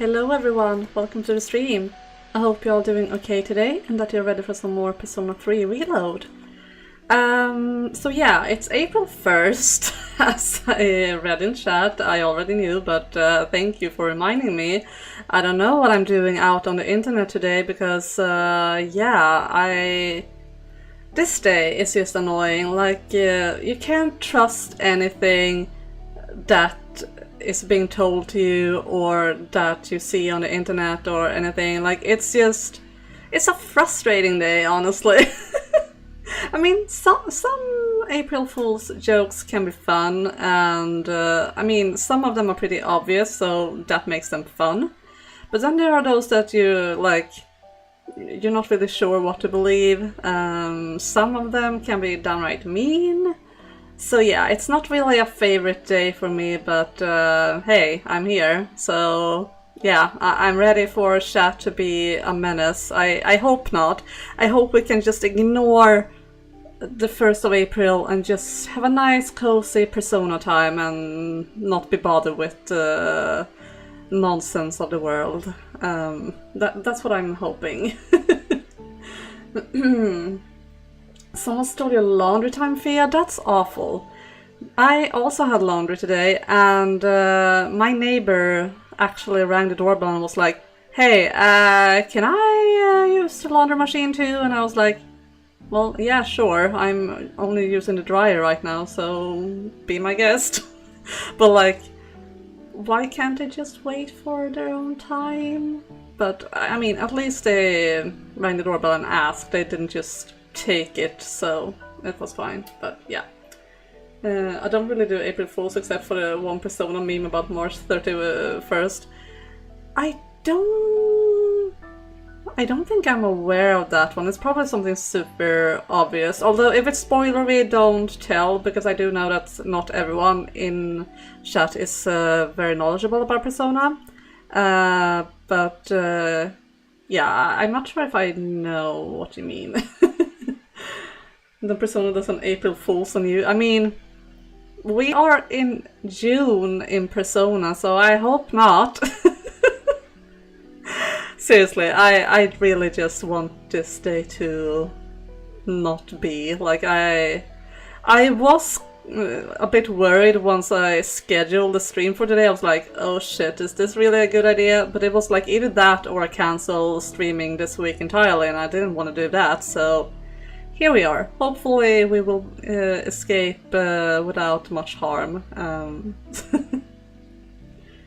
Hello everyone, welcome to the stream. I hope you're all doing okay today and that you're ready for some more Persona 3 Reload. So yeah, it's April 1st, as I read in chat. I already knew, but thank you for reminding me. I don't know what I'm doing out on the internet today because, this day is just annoying. Like, you can't trust anything that is being told to you or that you see on the internet or anything. Like, it's a frustrating day, honestly. I mean, some April Fool's jokes can be fun, and I mean, some of them are pretty obvious, so that makes them fun. But then there are those that you're not really sure what to believe. Some of them can be downright mean. So yeah, it's not really a favorite day for me, but hey, I'm here. So yeah, I'm ready for chat to be a menace. I hope not. I hope we can just ignore the 1st of April and just have a nice cozy Persona time and not be bothered with the nonsense of the world. That's what I'm hoping. Someone stole your laundry time, Fia? That's awful. I also had laundry today, and my neighbor actually rang the doorbell and was like, hey, can I use the laundry machine too? And I was like, well, yeah, sure. I'm only using the dryer right now, so be my guest. But like, why can't they just wait for their own time? But I mean, at least they rang the doorbell and asked. They didn't just take it, so it was fine. But yeah, I don't really do April Fools except for the one Persona meme about March 31st. I don't think I'm aware of that one. It's probably something super obvious. Although if it's spoilery, don't tell, because I do know that not everyone in chat is very knowledgeable about Persona. Yeah, I'm not sure if I know what you mean. The Persona does an April Fool's on you. I mean, we are in June in Persona, so I hope not. Seriously, I really just want this day to not be. Like, I was a bit worried once I scheduled the stream for today. I was like, oh shit, is this really a good idea? But it was like either that or I cancel streaming this week entirely, and I didn't want to do that, so here we are. Hopefully we will escape without much harm.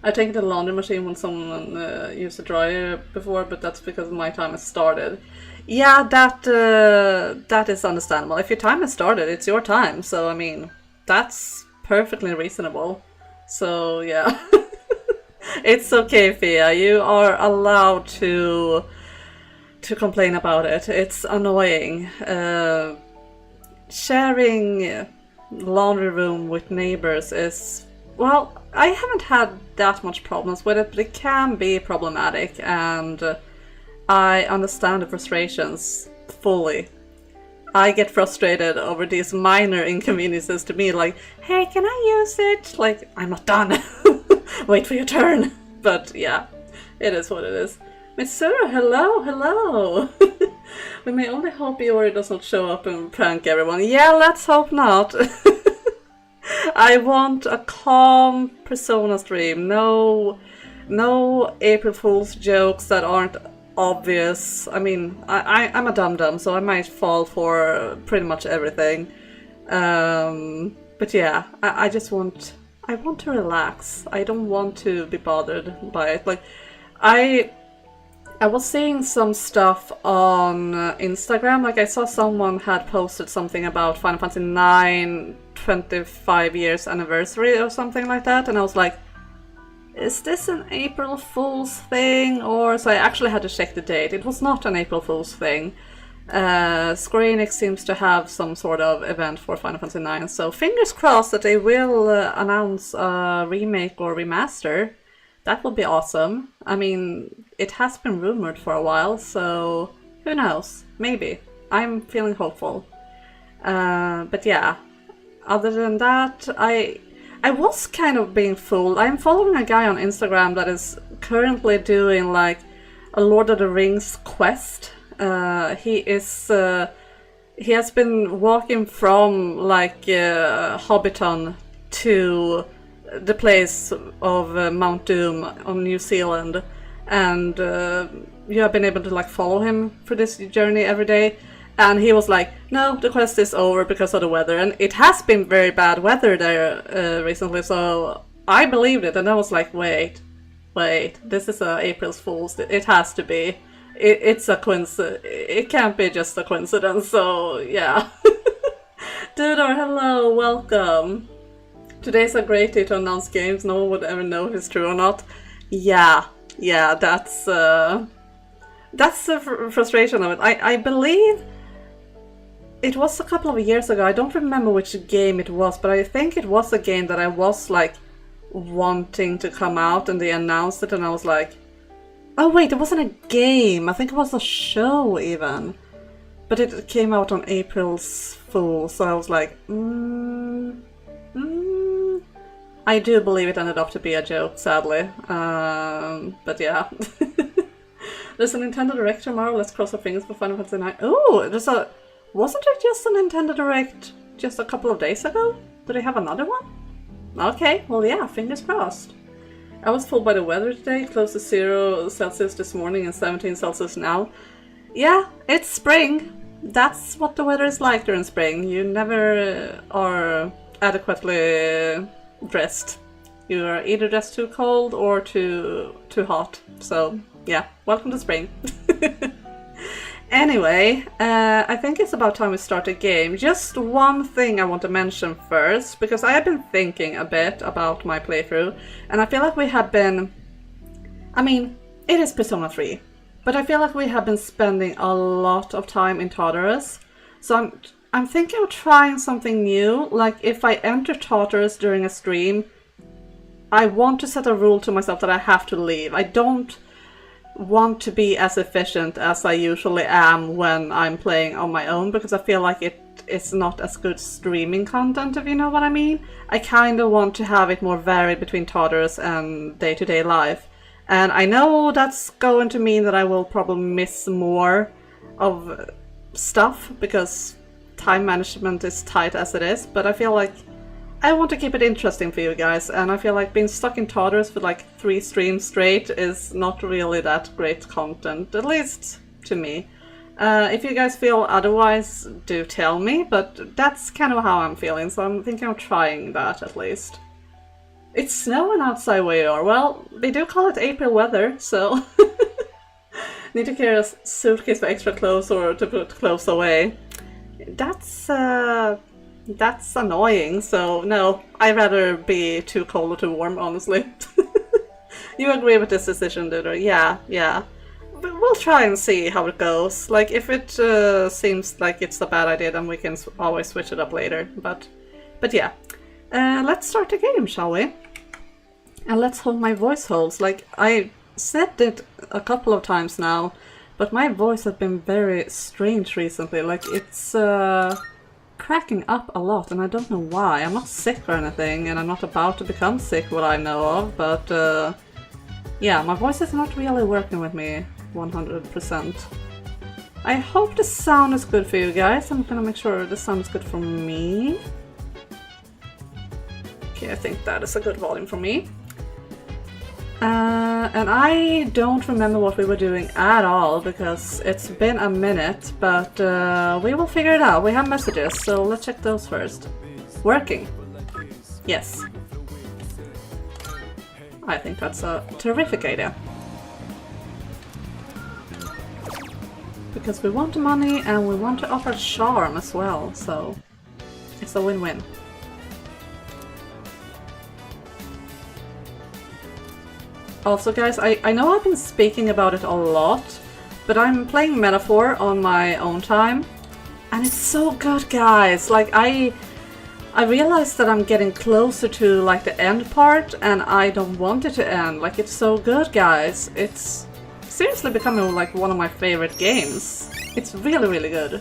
I take the laundry machine when someone used a dryer before, but that's because my time has started. Yeah, that is understandable. If your time has started, it's your time. So, I mean, that's perfectly reasonable. So, yeah. It's okay, Fia. You are allowed to complain about it. It's annoying. Sharing laundry room with neighbors is... Well, I haven't had that much problems with it, but it can be problematic, and I understand the frustrations fully. I get frustrated over these minor inconveniences to me, like, hey, can I use it? Like, I'm not done. Wait for your turn. But yeah, it is what it is. Mitsuru, hello. We may only hope Iori does not show up and prank everyone. Yeah, let's hope not. I want a calm Persona stream. No April Fool's jokes that aren't obvious. I mean, I'm a dum-dum, so I might fall for pretty much everything. But yeah, I want to relax. I don't want to be bothered by it. Like, I was seeing some stuff on Instagram. Like, I saw someone had posted something about Final Fantasy IX 25 years anniversary or something like that, and I was like, is this an April Fool's thing? Or so I actually had to check the date. It was not an April Fool's thing. Square Enix seems to have some sort of event for Final Fantasy IX, so fingers crossed that they will announce a remake or remaster. That would be awesome. I mean, it has been rumored for a while, so who knows? Maybe. I'm feeling hopeful. But yeah, other than that, I I was kind of being fooled. I'm following a guy on Instagram that is currently doing like a Lord of the Rings quest. He has been walking from like Hobbiton to the place of Mount Doom on New Zealand, and you have been able to like follow him for this journey every day. And he was like, no, the quest is over because of the weather, and it has been very bad weather there recently, so I believed it. And I was like, wait, this is a April's Fool's. It has to be. It's a coincidence. It can't be just a coincidence. So yeah. Dudor, hello, welcome. Today's a great day to announce games. No one would ever know if it's true or not. Yeah, that's the frustration of it. I believe it was a couple of years ago. I don't remember which game it was, but I think it was a game that I was like wanting to come out, and they announced it, and I was like, oh wait, it wasn't a game. I think it was a show even. But it came out on April's Fool, so I was like, I do believe it ended up to be a joke, sadly. But yeah. There's a Nintendo Direct tomorrow. Let's cross our fingers for Final Fantasy 9. Oh, wasn't it just a Nintendo Direct just a couple of days ago? Do they have another one? Okay, well yeah, fingers crossed. I was fooled by the weather today, close to 0 Celsius this morning and 17 Celsius now. Yeah, it's spring. That's what the weather is like during spring. You never are adequately dressed. You are either just too cold or too hot. So yeah, welcome to spring. Anyway, I think it's about time we start a game. Just one thing I want to mention first, because I have been thinking a bit about my playthrough, and I feel like we have been... I mean, it is Persona 3, but I feel like we have been spending a lot of time in Tartarus. So I'm thinking of trying something new. Like, if I enter Tartarus during a stream, I want to set a rule to myself that I have to leave. I don't want to be as efficient as I usually am when I'm playing on my own, because I feel like it's not as good streaming content, if you know what I mean. I kind of want to have it more varied between Tartarus and day-to-day life. And I know that's going to mean that I will probably miss more of stuff, because time management is tight as it is, but I feel like I want to keep it interesting for you guys, and I feel like being stuck in Tartarus for like 3 streams straight is not really that great content, at least to me. If you guys feel otherwise, do tell me, but that's kind of how I'm feeling, so I'm thinking of trying that at least. It's snowing outside where you are. Well, they do call it April weather, so need to carry a suitcase for extra clothes or to put clothes away. That's annoying, so no, I'd rather be too cold or too warm, honestly. You agree with this decision, Duder? Yeah. But we'll try and see how it goes. Like, if it seems like it's a bad idea, then we can always switch it up later. But yeah. Let's start the game, shall we? And let's hold my voice holds. Like, I said it a couple of times now, but my voice has been very strange recently. Like, it's cracking up a lot, and I don't know why. I'm not sick or anything, and I'm not about to become sick, what I know of, but yeah, my voice is not really working with me 100%. I hope the sound is good for you guys. I'm gonna make sure the sound is good for me. Okay, I think that is a good volume for me. And I don't remember what we were doing at all, because it's been a minute, but we will figure it out. We have messages, so let's check those first. Working. Yes. I think that's a terrific idea. Because we want the money and we want to offer charm as well, so it's a win-win. Also, guys, I know I've been speaking about it a lot, but I'm playing Metaphor on my own time, and it's so good, guys. Like, I realized that I'm getting closer to, like, the end part, and I don't want it to end. Like, it's so good, guys. It's seriously becoming, like, one of my favorite games. It's really, really good.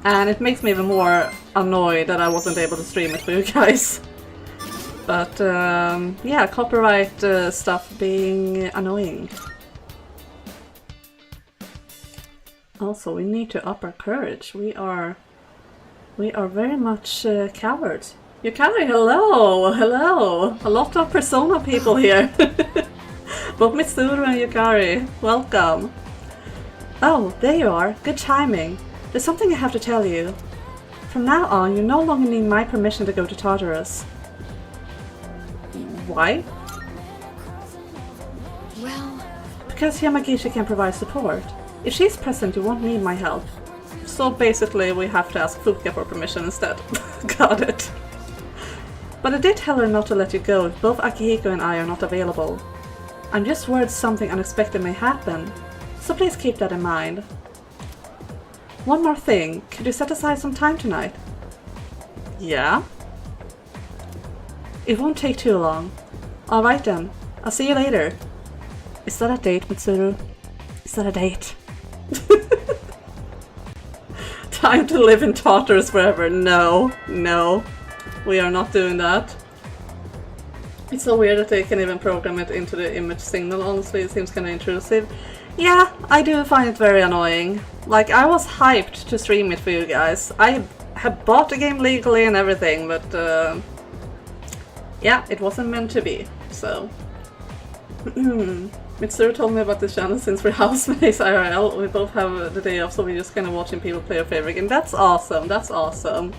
And it makes me even more annoyed that I wasn't able to stream it for you guys. But yeah, copyright stuff being annoying. Also, we need to up our courage. We are very much cowards. Yukari, hello! Hello! A lot of Persona people here. Both Mitsuru and Yukari, welcome. Oh, there you are. Good timing. There's something I have to tell you. From now on, you no longer need my permission to go to Tartarus. Why? Well... Because Yamagishi can provide support. If she's present, you won't need my help. So basically, we have to ask Fuka for permission instead. Got it. But I did tell her not to let you go if both Akihiko and I are not available. I'm just worried something unexpected may happen, so please keep that in mind. One more thing, could you set aside some time tonight? Yeah? It won't take too long. Alright then, I'll see you later. Is that a date, Mitsuru? Is that a date? Time to live in Tartarus forever. No, no. We are not doing that. It's so weird that they can even program it into the image signal, honestly. It seems kind of intrusive. Yeah, I do find it very annoying. Like, I was hyped to stream it for you guys. I have bought the game legally and everything, but yeah, it wasn't meant to be, so... Mitsuru told me about this channel since we're housemates IRL. We both have the day off, so we're just kind of watching people play our favorite game. That's awesome, that's awesome.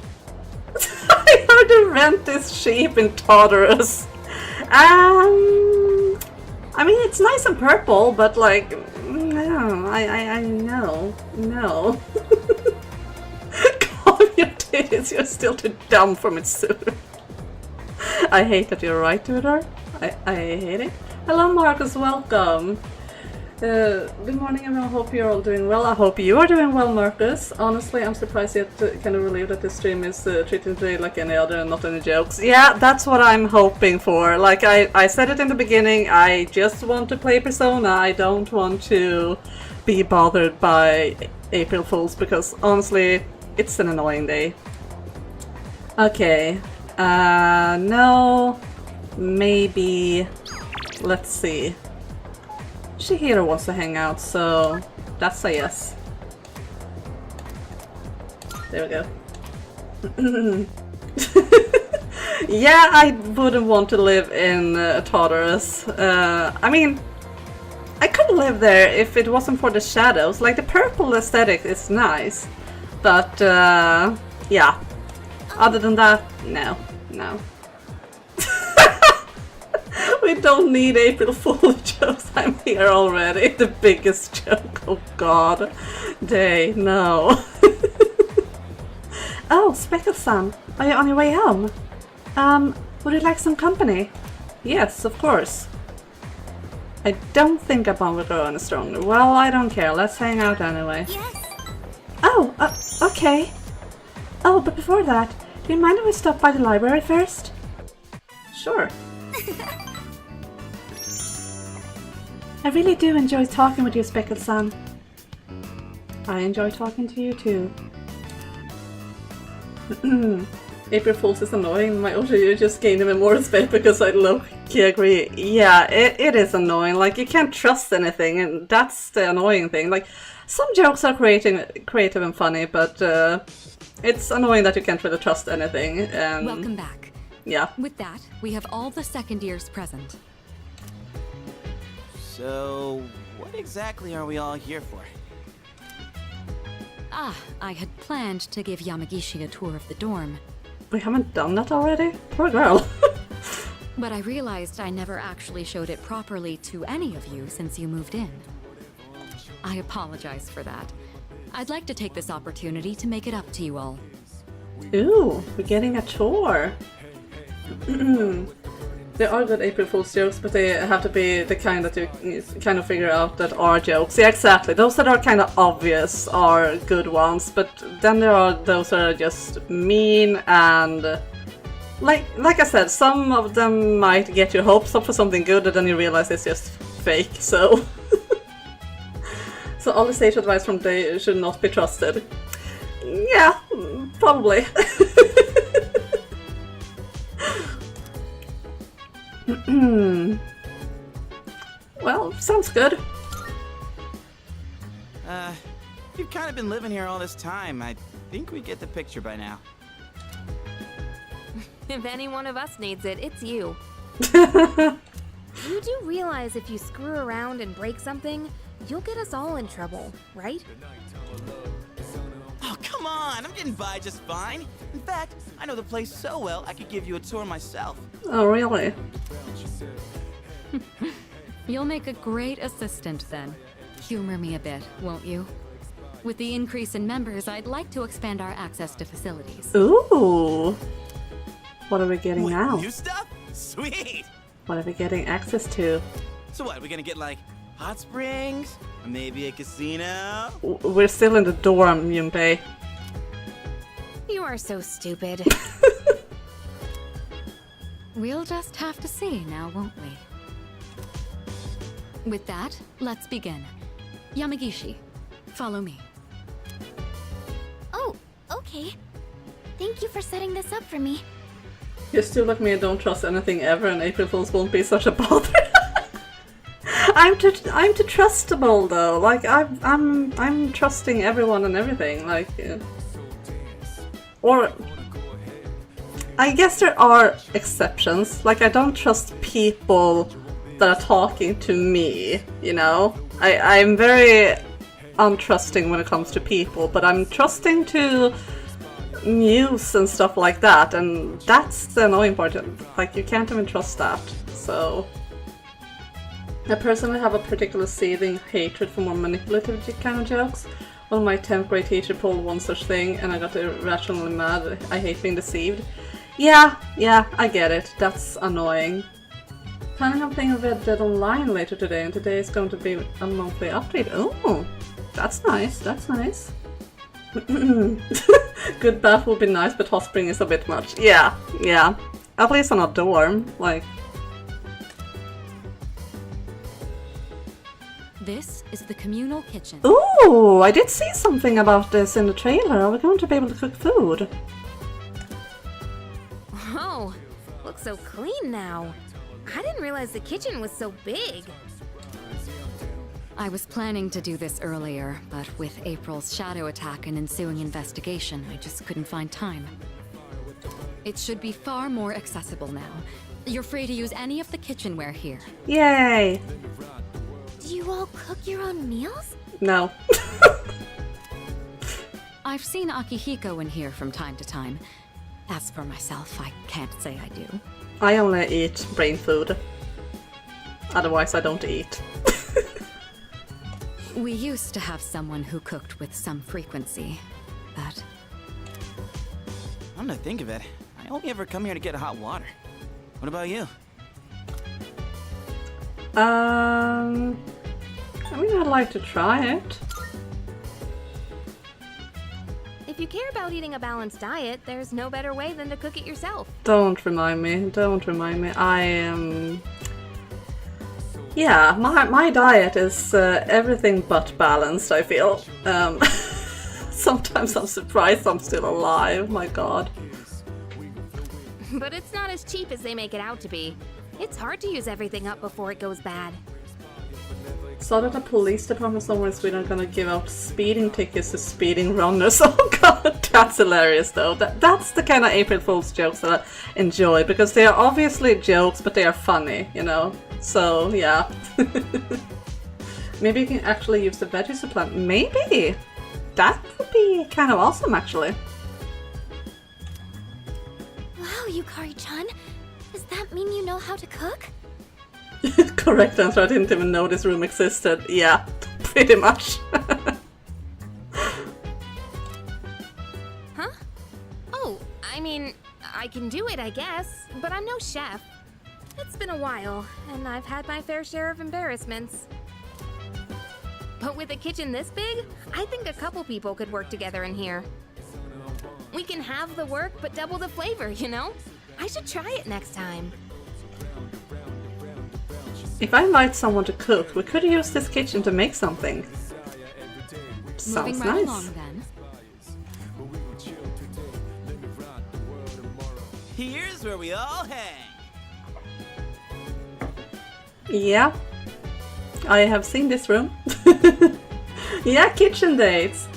I heard to rent this sheep in Tartarus. I mean, it's nice and purple, but like, no, I know, no. Calm your titties, you're still too dumb for Mitsuru. I hate that you're right to her. I hate it. Hello Marcus, welcome. Good morning everyone, hope you're all doing well. I hope you are doing well, Marcus. Honestly, I'm surprised yet kind of relieved that this stream is treated today like any other and not any jokes. Yeah, that's what I'm hoping for. Like I said it in the beginning, I just want to play Persona. I don't want to be bothered by April Fools because honestly, it's an annoying day. Okay, no, maybe, let's see. Shihiro wants to hang out, so that's a yes. There we go. Yeah, I wouldn't want to live in Tartarus. I mean, I could live there if it wasn't for the shadows. Like, the purple aesthetic is nice, but yeah. Other than that, no, no. We don't need April Fool jokes. I'm here already. The biggest joke. Oh god. Day, no. Oh, Speckle-san. Are you on your way home? Would you like some company? Yes, of course. I don't think a bomb will grow any stronger. Well, I don't care. Let's hang out anyway. Yes. Oh, okay. Oh, but before that, do you mind if we stop by the library first? Sure. I really do enjoy talking with you, Speckle-san. I enjoy talking to you too. April Fools is annoying. My OGU just gained even more respect because I low-key agree. Yeah, it is annoying. Like, you can't trust anything, and that's the annoying thing. Like, some jokes are creative and funny, but it's annoying that you can't really trust anything. And welcome back. Yeah. With that, we have all the second years present. So, what exactly are we all here for? Ah, I had planned to give Yamagishi a tour of the dorm. We haven't done that already? Poor girl. But I realized I never actually showed it properly to any of you since you moved in. I apologize for that. I'd like to take this opportunity to make it up to you all. Ooh, we're getting a tour. There are good April Fool's jokes, but they have to be the kind that you kind of figure out that are jokes. Yeah, exactly. Those that are kind of obvious are good ones, but then there are those that are just mean and... Like I said, some of them might get your hopes up for something good, and then you realize it's just fake, so... So all the sage advice from Day should not be trusted. Yeah, probably. Well, sounds good. You've kind of been living here all this time. I think we get the picture by now. If any one of us needs it, it's you. You do realize if you screw around and break something, you'll get us all in trouble, right? Oh, come on! I'm getting by just fine. In fact, I know the place so well, I could give you a tour myself. Oh, really? You'll make a great assistant then. Humor me a bit, won't you? With the increase in members, I'd like to expand our access to facilities. Ooh. What are we getting What, now? new stuff? Sweet! What are we getting access to? So what, are we gonna get like hot springs? Or maybe a casino? We're still in the dorm, Junpei. You are so stupid. We'll just have to see now, won't we? With that, let's begin. Yamagishi, follow me. Oh, okay. Thank you for setting this up for me. You're still like me and don't trust anything ever, and April Fools won't be such a bother. I'm too trustable though. Like I'm trusting everyone and everything. Like, or I guess there are exceptions. Like I don't trust people that are talking to me. You know, I'm very untrusting when it comes to people, but I'm trusting to news and stuff like that, and that's the annoying part. Like you can't even trust that. So I personally have a particular seething hatred for more manipulative kind of jokes. One of my 10th grade teacher pulled one such thing and I got irrationally mad. I hate being deceived. Yeah, I get it. That's annoying. Planning on playing Red Dead Online later today, and today is going to be a monthly update. Oh, that's nice, that's nice. Good bath would be nice, but hot spring is a bit much. Yeah. At least on a dorm, like. This is the communal kitchen. Ooh, I did see something about this in the trailer. Are we going to be able to cook food? Oh, looks so clean now. I didn't realize the kitchen was so big. I was planning to do this earlier, but with April's shadow attack and ensuing investigation, I just couldn't find time. It should be far more accessible now. You're free to use any of the kitchenware here. Yay! Do you all cook your own meals? No. I've seen Akihiko in here from time to time. As for myself, I can't say I do. I only eat brain food. Otherwise, I don't eat. We used to have someone who cooked with some frequency, but... I'm gonna think of it. I only ever come here to get hot water. What about you? I mean, I'd like to try it. If you care about eating a balanced diet, there's no better way than to cook it yourself. Don't remind me. Don't remind me. I am... Yeah, my diet is everything but balanced, I feel. Sometimes I'm surprised I'm still alive, my god. But it's not as cheap as they make it out to be. It's hard to use everything up before it goes bad. Saw that the police department somewhere in Sweden are gonna give out speeding tickets to speeding runners. Oh god, that's hilarious though. That's the kind of April Fool's jokes that I enjoy, because they are obviously jokes, but they are funny, you know? So, yeah. Maybe you can actually use the veggie supplant. Maybe! That would be kind of awesome, actually. Wow, Yukari-chan. Does that mean you know how to cook? Correct answer, I didn't even know this room existed. Yeah, pretty much. Huh? Oh, I mean, I can do it, I guess, but I'm no chef. It's been a while, and I've had my fair share of embarrassments. But with a kitchen this big, I think a couple people could work together in here. We can have the work, but double the flavor, you know? I should try it next time. If I invite someone to cook, we could use this kitchen to make something. Sounds Moving right nice. along then. Here's where we all hang. Yeah, I have seen this room. Yeah, kitchen dates.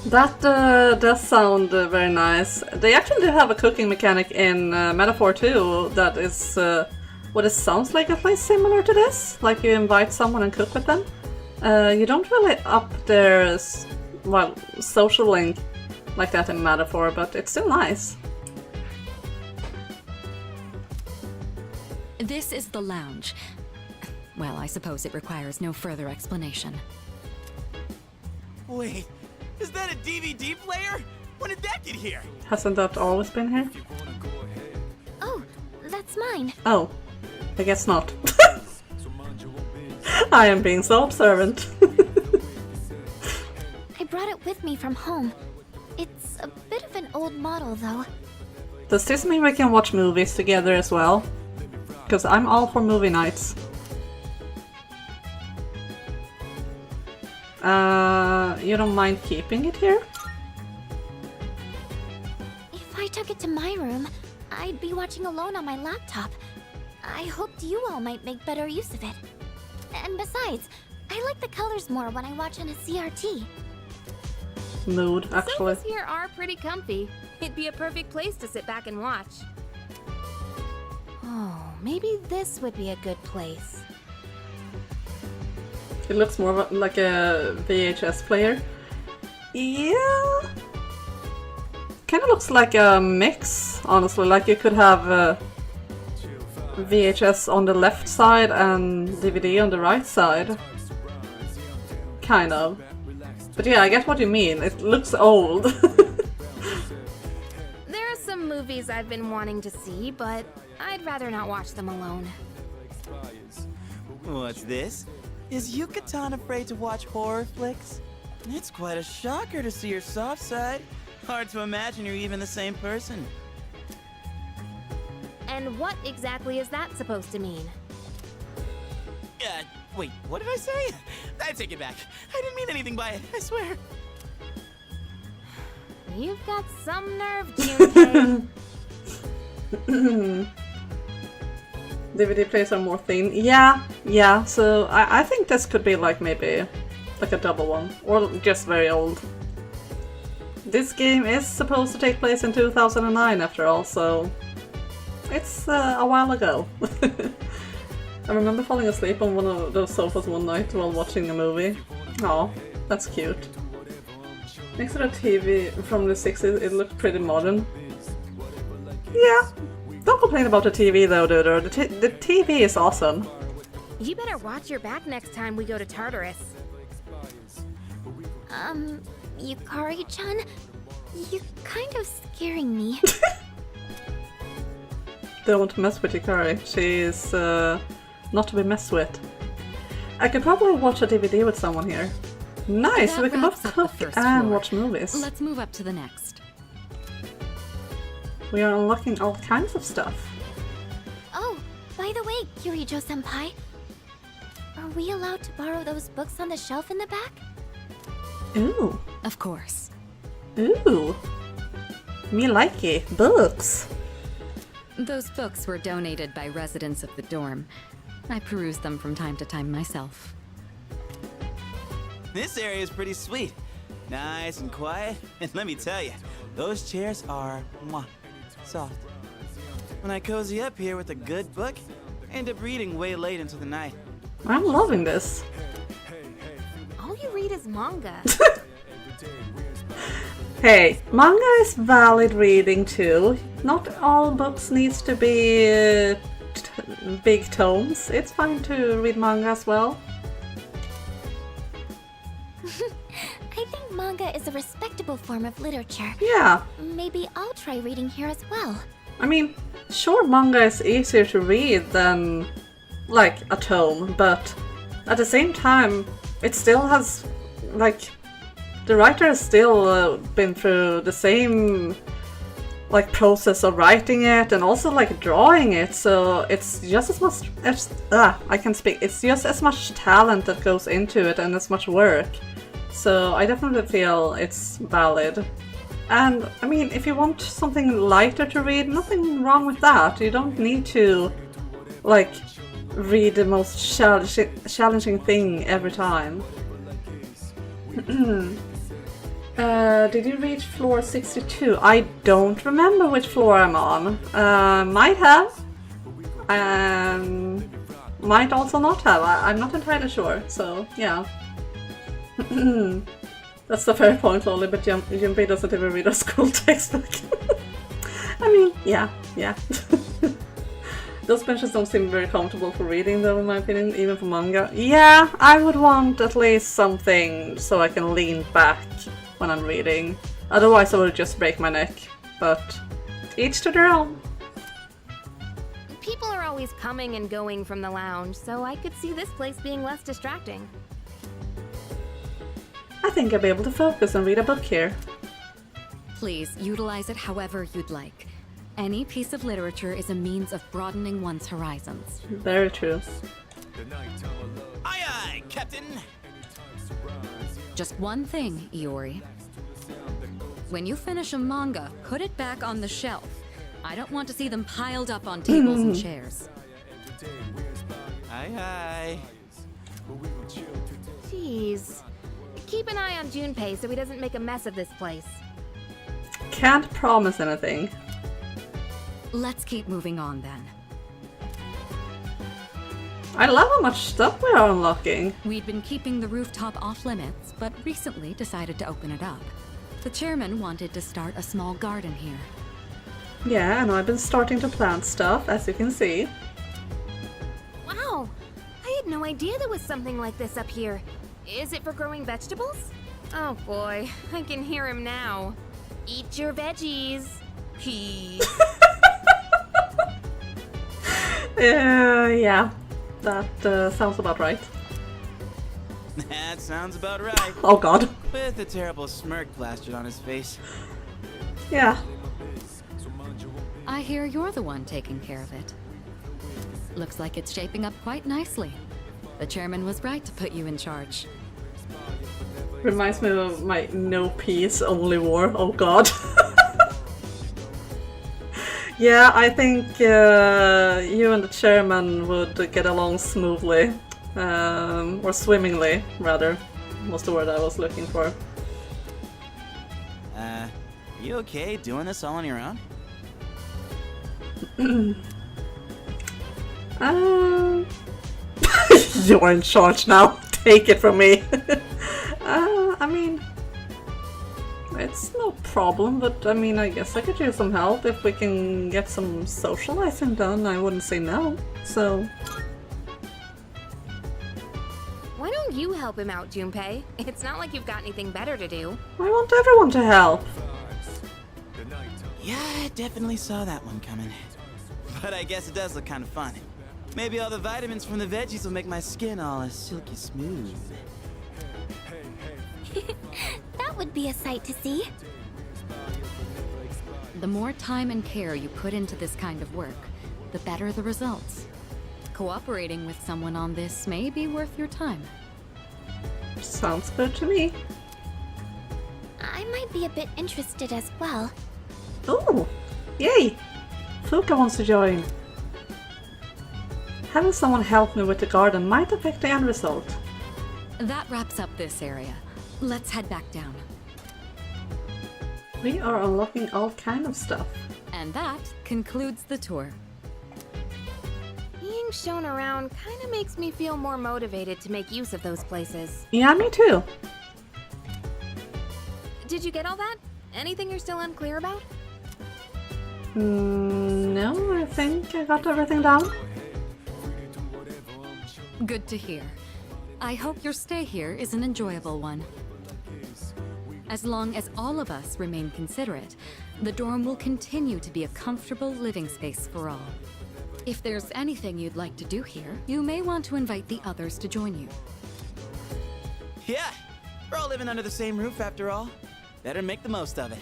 That does sound very nice. They actually do have a cooking mechanic in Metaphor 2 that is what it sounds like a place similar to this. Like you invite someone and cook with them. You don't really up their social link like that in Metaphor, but it's still nice. This is the lounge. Well, I suppose it requires no further explanation. Wait, is that a DVD player? When did that get here? Hasn't that always been here? Oh, that's mine. Oh, I guess not. I am being so observant. I brought it with me from home. It's a bit of an old model, though. Does this mean we can watch movies together as well? Because I'm all for movie nights. You don't mind keeping it here? If I took it to my room, I'd be watching alone on my laptop. I hoped you all might make better use of it. And besides, I like the colors more when I watch on a CRT. Mood, actually. Sofas here are pretty comfy. It'd be a perfect place to sit back and watch. Oh, maybe this would be a good place. It looks more like a VHS player. Yeah. Kind of looks like a mix, honestly. Like you could have VHS on the left side and DVD on the right side. Kind of. But yeah, I get what you mean. It looks old. There are some movies I've been wanting to see, but I'd rather not watch them alone. What's this? Is Yucatan afraid to watch horror flicks? It's quite a shocker to see your soft side. Hard to imagine you're even the same person. And what exactly is that supposed to mean? Wait, what did I say? I take it back. I didn't mean anything by it, I swear. You've got some nerve, Junpei. DVD players are more thin. Yeah, so I think this could be like maybe like a double one. Or just very old. This game is supposed to take place in 2009 after all, so it's a while ago. I remember falling asleep on one of those sofas one night while watching a movie. Oh, that's cute. Next to the TV from the 60s, it looked pretty modern. Yeah, don't complain about the TV though, Duder. The TV is awesome. You better watch your back next time we go to Tartarus. Yukari-chan? You're kind of scaring me. Don't mess with Yukari. She is not to be messed with. I could probably watch a DVD with someone here. Nice, That we can both wraps up the cook first and floor. watch movies. Let's move up to the next. We are unlocking all kinds of stuff. Oh, by the way, Kirijo-senpai, are we allowed to borrow those books on the shelf in the back? Ooh, Of course. ooh. Me like it. Books. Those books were donated by residents of the dorm. I peruse them from time to time myself. This area is pretty sweet. Nice and quiet. And let me tell you, those chairs are soft. When I cozy up here with a good book, I end up reading way late into the night. I'm loving this. All you read is manga. Hey, manga is valid reading too. Not all books needs to be big tomes. It's fine to read manga as well. I think manga is a respectable form of literature. Yeah, Maybe I'll try reading here as well. I mean, sure, manga is easier to read than like a tome, but at the same time, it still has like the writer has still been through the same like process of writing it and also like drawing it, so it's just as much as I can speak. It's just as much talent that goes into it and as much work. So I definitely feel it's valid. And I mean, if you want something lighter to read, nothing wrong with that. You don't need to like read the most challenging thing every time. Did you reach floor 62? I don't remember which floor I'm on. Might have. Might also not have. I'm not entirely sure, so yeah. That's the fair point, Lolly, but Junpei doesn't even read a school textbook. I mean, yeah. Those benches don't seem very comfortable for reading, though, in my opinion, even for manga. Yeah, I would want at least something so I can lean back when I'm reading. Otherwise I would just break my neck. But each to their own. People are always coming and going from the lounge, so I could see this place being less distracting. I think I'll be able to focus and read a book here. Please utilize it however you'd like. Any piece of literature is a means of broadening one's horizons. Very true. Aye aye, Captain! Just one thing, Iori. When you finish a manga, put it back on the shelf. I don't want to see them piled up on tables and chairs. Aye aye. Jeez. Keep an eye on Junpei so he doesn't make a mess of this place. Can't promise anything. Let's keep moving on then. I love how much stuff we are unlocking. We'd been keeping the rooftop off limits, but recently decided to open it up. The chairman wanted to start a small garden here. Yeah, and I've been starting to plant stuff, as you can see. Wow! I had no idea there was something like this up here. Is it for growing vegetables? Oh boy, I can hear him now. Eat your veggies. Please. Yeah, that sounds about right. That sounds about right. Oh god. With a terrible smirk plastered on his face. Yeah. I hear you're the one taking care of it. Looks like it's shaping up quite nicely. The chairman was right to put you in charge. Reminds me of my no peace, only war. Oh god. Yeah, I think you and the chairman would get along smoothly. Or swimmingly, rather. Was the word I was looking for. You okay doing this all on your own? You're in charge now. Take it from me. I mean, it's no problem, but I mean, I guess I could use some help if we can get some socializing done. I wouldn't say no. So, Why don't you help him out, Junpei? It's not like you've got anything better to do. I want everyone to help. Yeah, I definitely saw that one coming. But I guess it does look kind of fun. Maybe all the vitamins from the veggies will make my skin all silky smooth. That would be a sight to see. The more time and care you put into this kind of work, the better the results. Cooperating with someone on this may be worth your time. Sounds good to me. I might be a bit interested as well. Oh, yay! Fuka wants to join. Having someone help me with the garden might affect the end result. That wraps up this area. Let's head back down. We are unlocking all kind of stuff. And that concludes the tour. Being shown around kind of makes me feel more motivated to make use of those places. Yeah, me too. Did you get all that? Anything you're still unclear about? No, I think I got everything down. Good to hear. I hope your stay here is an enjoyable one. As long as all of us remain considerate, the dorm will continue to be a comfortable living space for all. If there's anything you'd like to do here, you may want to invite the others to join you. Yeah, we're all living under the same roof after all. Better make the most of it.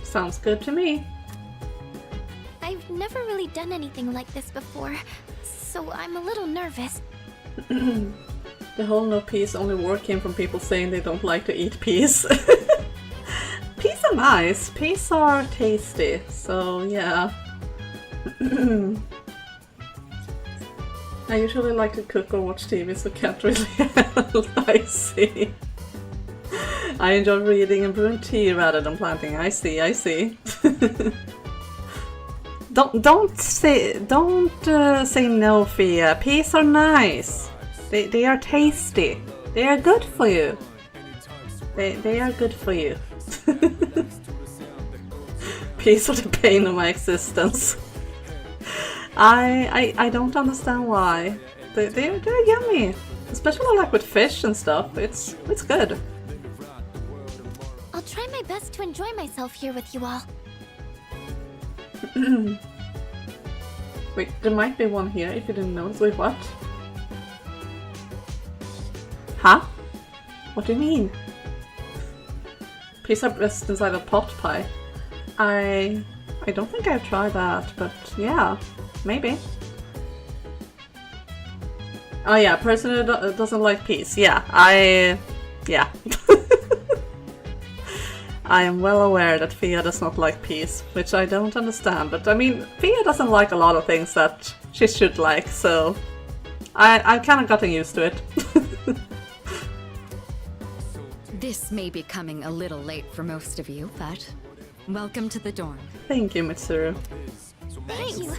Sounds good to me. I've never really done anything like this before, so I'm a little nervous. The whole no peas only word came from people saying they don't like to eat peas. Peas are nice. Peas are tasty. So yeah. I usually like to cook or watch TV, so can't really help. I see. I enjoy reading and brewing tea rather than planting. I see, I see. don't say no, Fia. Peas are nice. They are tasty. They are good for you. They are good for you. Peas are the pain of my existence. I don't understand why. They're yummy. Especially like with fish and stuff. It's good. I'll try my best to enjoy myself here with you all. Wait, there might be one here if you didn't notice. Wait, what? Huh? What do you mean? Pizza breast inside a pot pie. I don't think I've tried that, but yeah, maybe. Oh yeah, person who doesn't like peas. Yeah. I am well aware that Fia does not like peas, which I don't understand, but I mean, Fia doesn't like a lot of things that she should like, so I've kind of gotten used to it. This may be coming a little late for most of you, but welcome to the dorm. Thank you, Mitsuru. Thank you.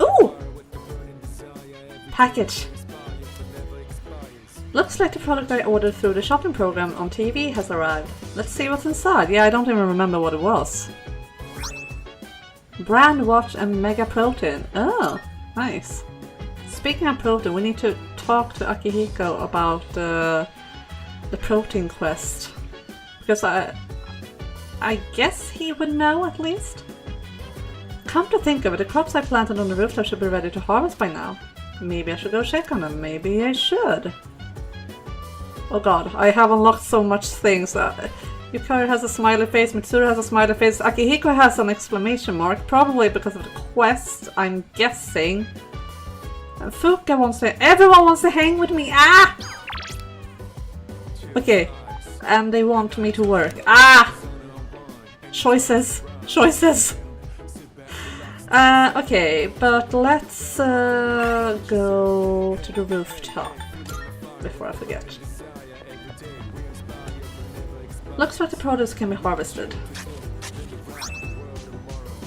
Ooh! Package. Looks like the product I ordered through the shopping program on TV has arrived. Let's see what's inside. Yeah, I don't even remember what it was. Brand watch and mega protein. Oh, nice. Speaking of protein, we need to talk to Akihiko about the protein quest. Because I guess he would know at least. Come to think of it, the crops I planted on the rooftop should be ready to harvest by now. Maybe I should go check on them. Maybe I should. Oh god, I have unlocked so much things. Yukari has a smiley face, Mitsuru has a smiley face, Akihiko has an exclamation mark, probably because of the quest, I'm guessing. And Fuka wants to... Everyone wants to hang with me! Ah! Okay, and they want me to work. Ah! Choices. Choices. Okay, but let's go to the rooftop before I forget. Looks like the produce can be harvested.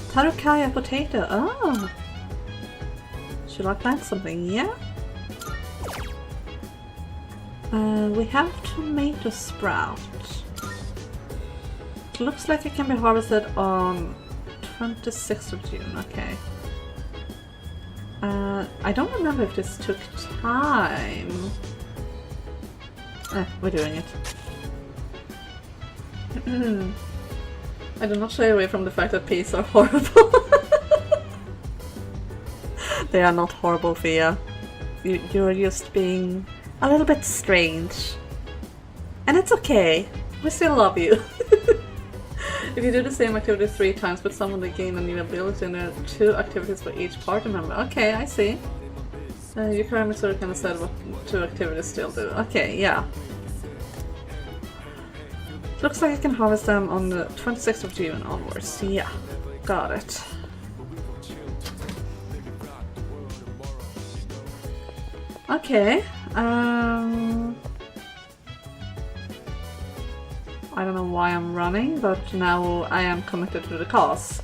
Tarukaya potato. Oh! Should I plant something? Yeah. We have tomato sprout. It looks like it can be harvested on 26th of June. Okay. I don't remember if this took time. We're doing it. I do not shy away from the fact that peas are horrible. They are not horrible, Fia. You're just being a little bit strange. And it's okay. We still love you. If you do the same activity 3 times but someone they gain a new ability and there are 2 activities for each party member. Okay, I see. You currently sort of kind of said what 2 activities still do. Okay, yeah. Looks like I can harvest them on the 26th of June onwards. Yeah, got it. Okay. I don't know why I'm running, but now I am committed to the cause.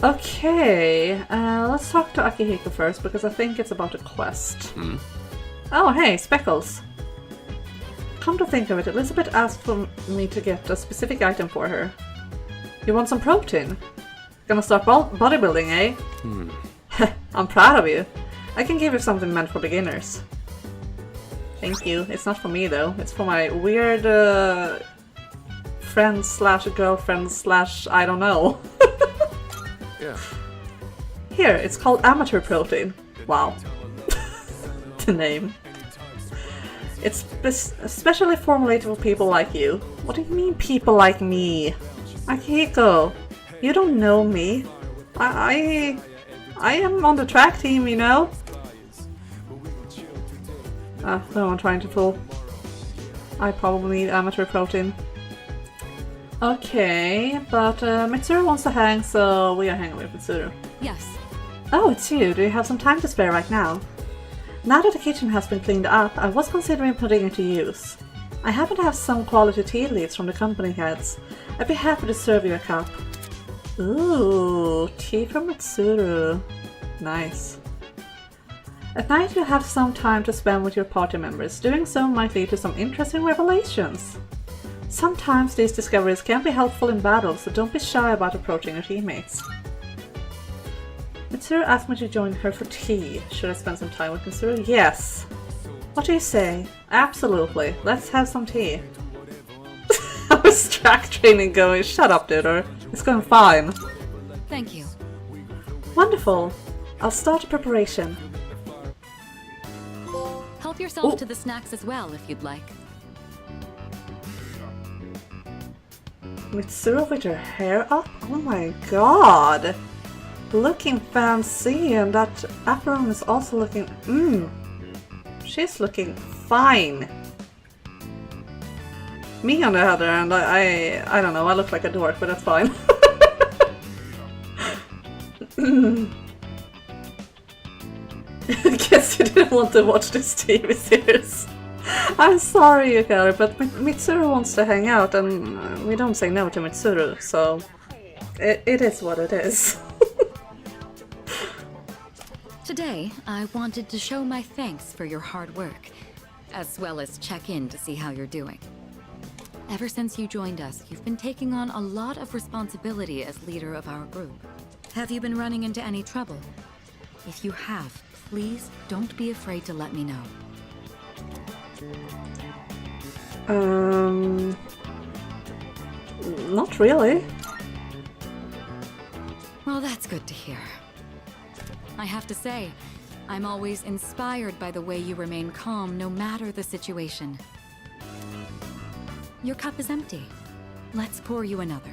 Okay, let's talk to Akihiko first, because I think it's about a quest. Oh, hey, Speckles. Come to think of it, Elizabeth asked for me to get a specific item for her. You want some protein? Gonna start bodybuilding, eh? I'm proud of you. I can give you something meant for beginners. Thank you. It's not for me, though. It's for my weird friend slash girlfriend slash I don't know. Yeah. Here, it's called amateur protein. Wow. The name. It's especially formulated for people like you. What do you mean people like me? Akihiko, you don't know me. I am on the track team, you know? No, I'm trying to fool. I probably need amateur protein. Okay, but Mitsuru wants to hang, so we are hanging with Mitsuru. Yes. Oh, it's you. Do you have some time to spare right now? Now that the kitchen has been cleaned up, I was considering putting it to use. I happen to have some quality tea leaves from the company heads. I'd be happy to serve you a cup. Ooh, tea from Mitsuru. Nice. At night you'll have some time to spend with your party members. Doing so might lead to some interesting revelations. Sometimes these discoveries can be helpful in battle, so don't be shy about approaching your teammates. Mitsuru asked me to join her for tea. Should I spend some time with Mitsuru? Yes. What do you say? Absolutely. Let's have some tea. How is track training going? Shut up, Duder. It's going fine. Thank you. Wonderful. I'll start preparation. Help yourself Ooh. to the snacks as well if you'd like. Mitsuru with her hair up? Oh my god! Looking fancy, and that apron is also looking... She's looking fine. Me on the other hand, I don't know, I look like a dork, but that's fine. Guess you didn't want to watch this TV series. I'm sorry, Yukari, but Mitsuru wants to hang out, and we don't say no to Mitsuru, so it is what it is. Today, I wanted to show my thanks for your hard work, as well as check in to see how you're doing. Ever since you joined us, you've been taking on a lot of responsibility as leader of our group. Have you been running into any trouble? If you have, please don't be afraid to let me know. Not really. Well, that's good to hear. I have to say, I'm always inspired by the way you remain calm no matter the situation. Your cup is empty. Let's pour you another.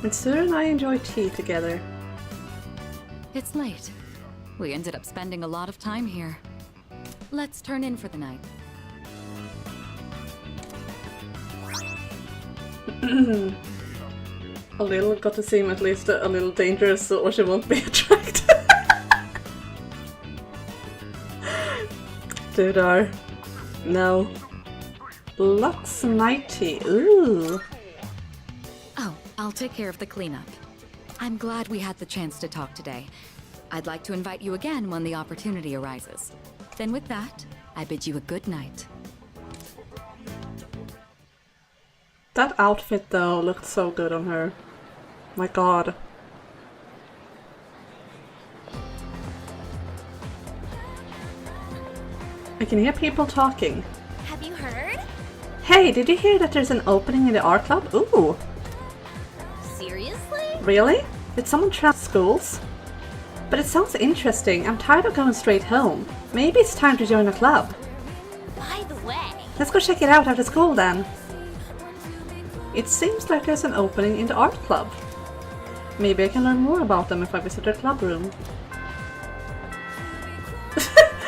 Mitsuru and I enjoy tea together. It's late. We ended up spending a lot of time here. Let's turn in for the night. A little got to seem at least a little dangerous, or she won't be attracted. Dudar. No. Lux night tea. Ooh. Oh, I'll take care of the cleanup. I'm glad we had the chance to talk today. I'd like to invite you again when the opportunity arises. Then with that, I bid you a good night. That outfit though looked so good on her. My god. I can hear people talking. Have you heard? Hey, did you hear that there's an opening in the art club? Ooh. Seriously? Really? Did someone trap schools? But it sounds interesting. I'm tired of going straight home. Maybe it's time to join a club. By the way, Let's go check it out after school then. It seems like there's an opening in the art club. Maybe I can learn more about them if I visit their club room.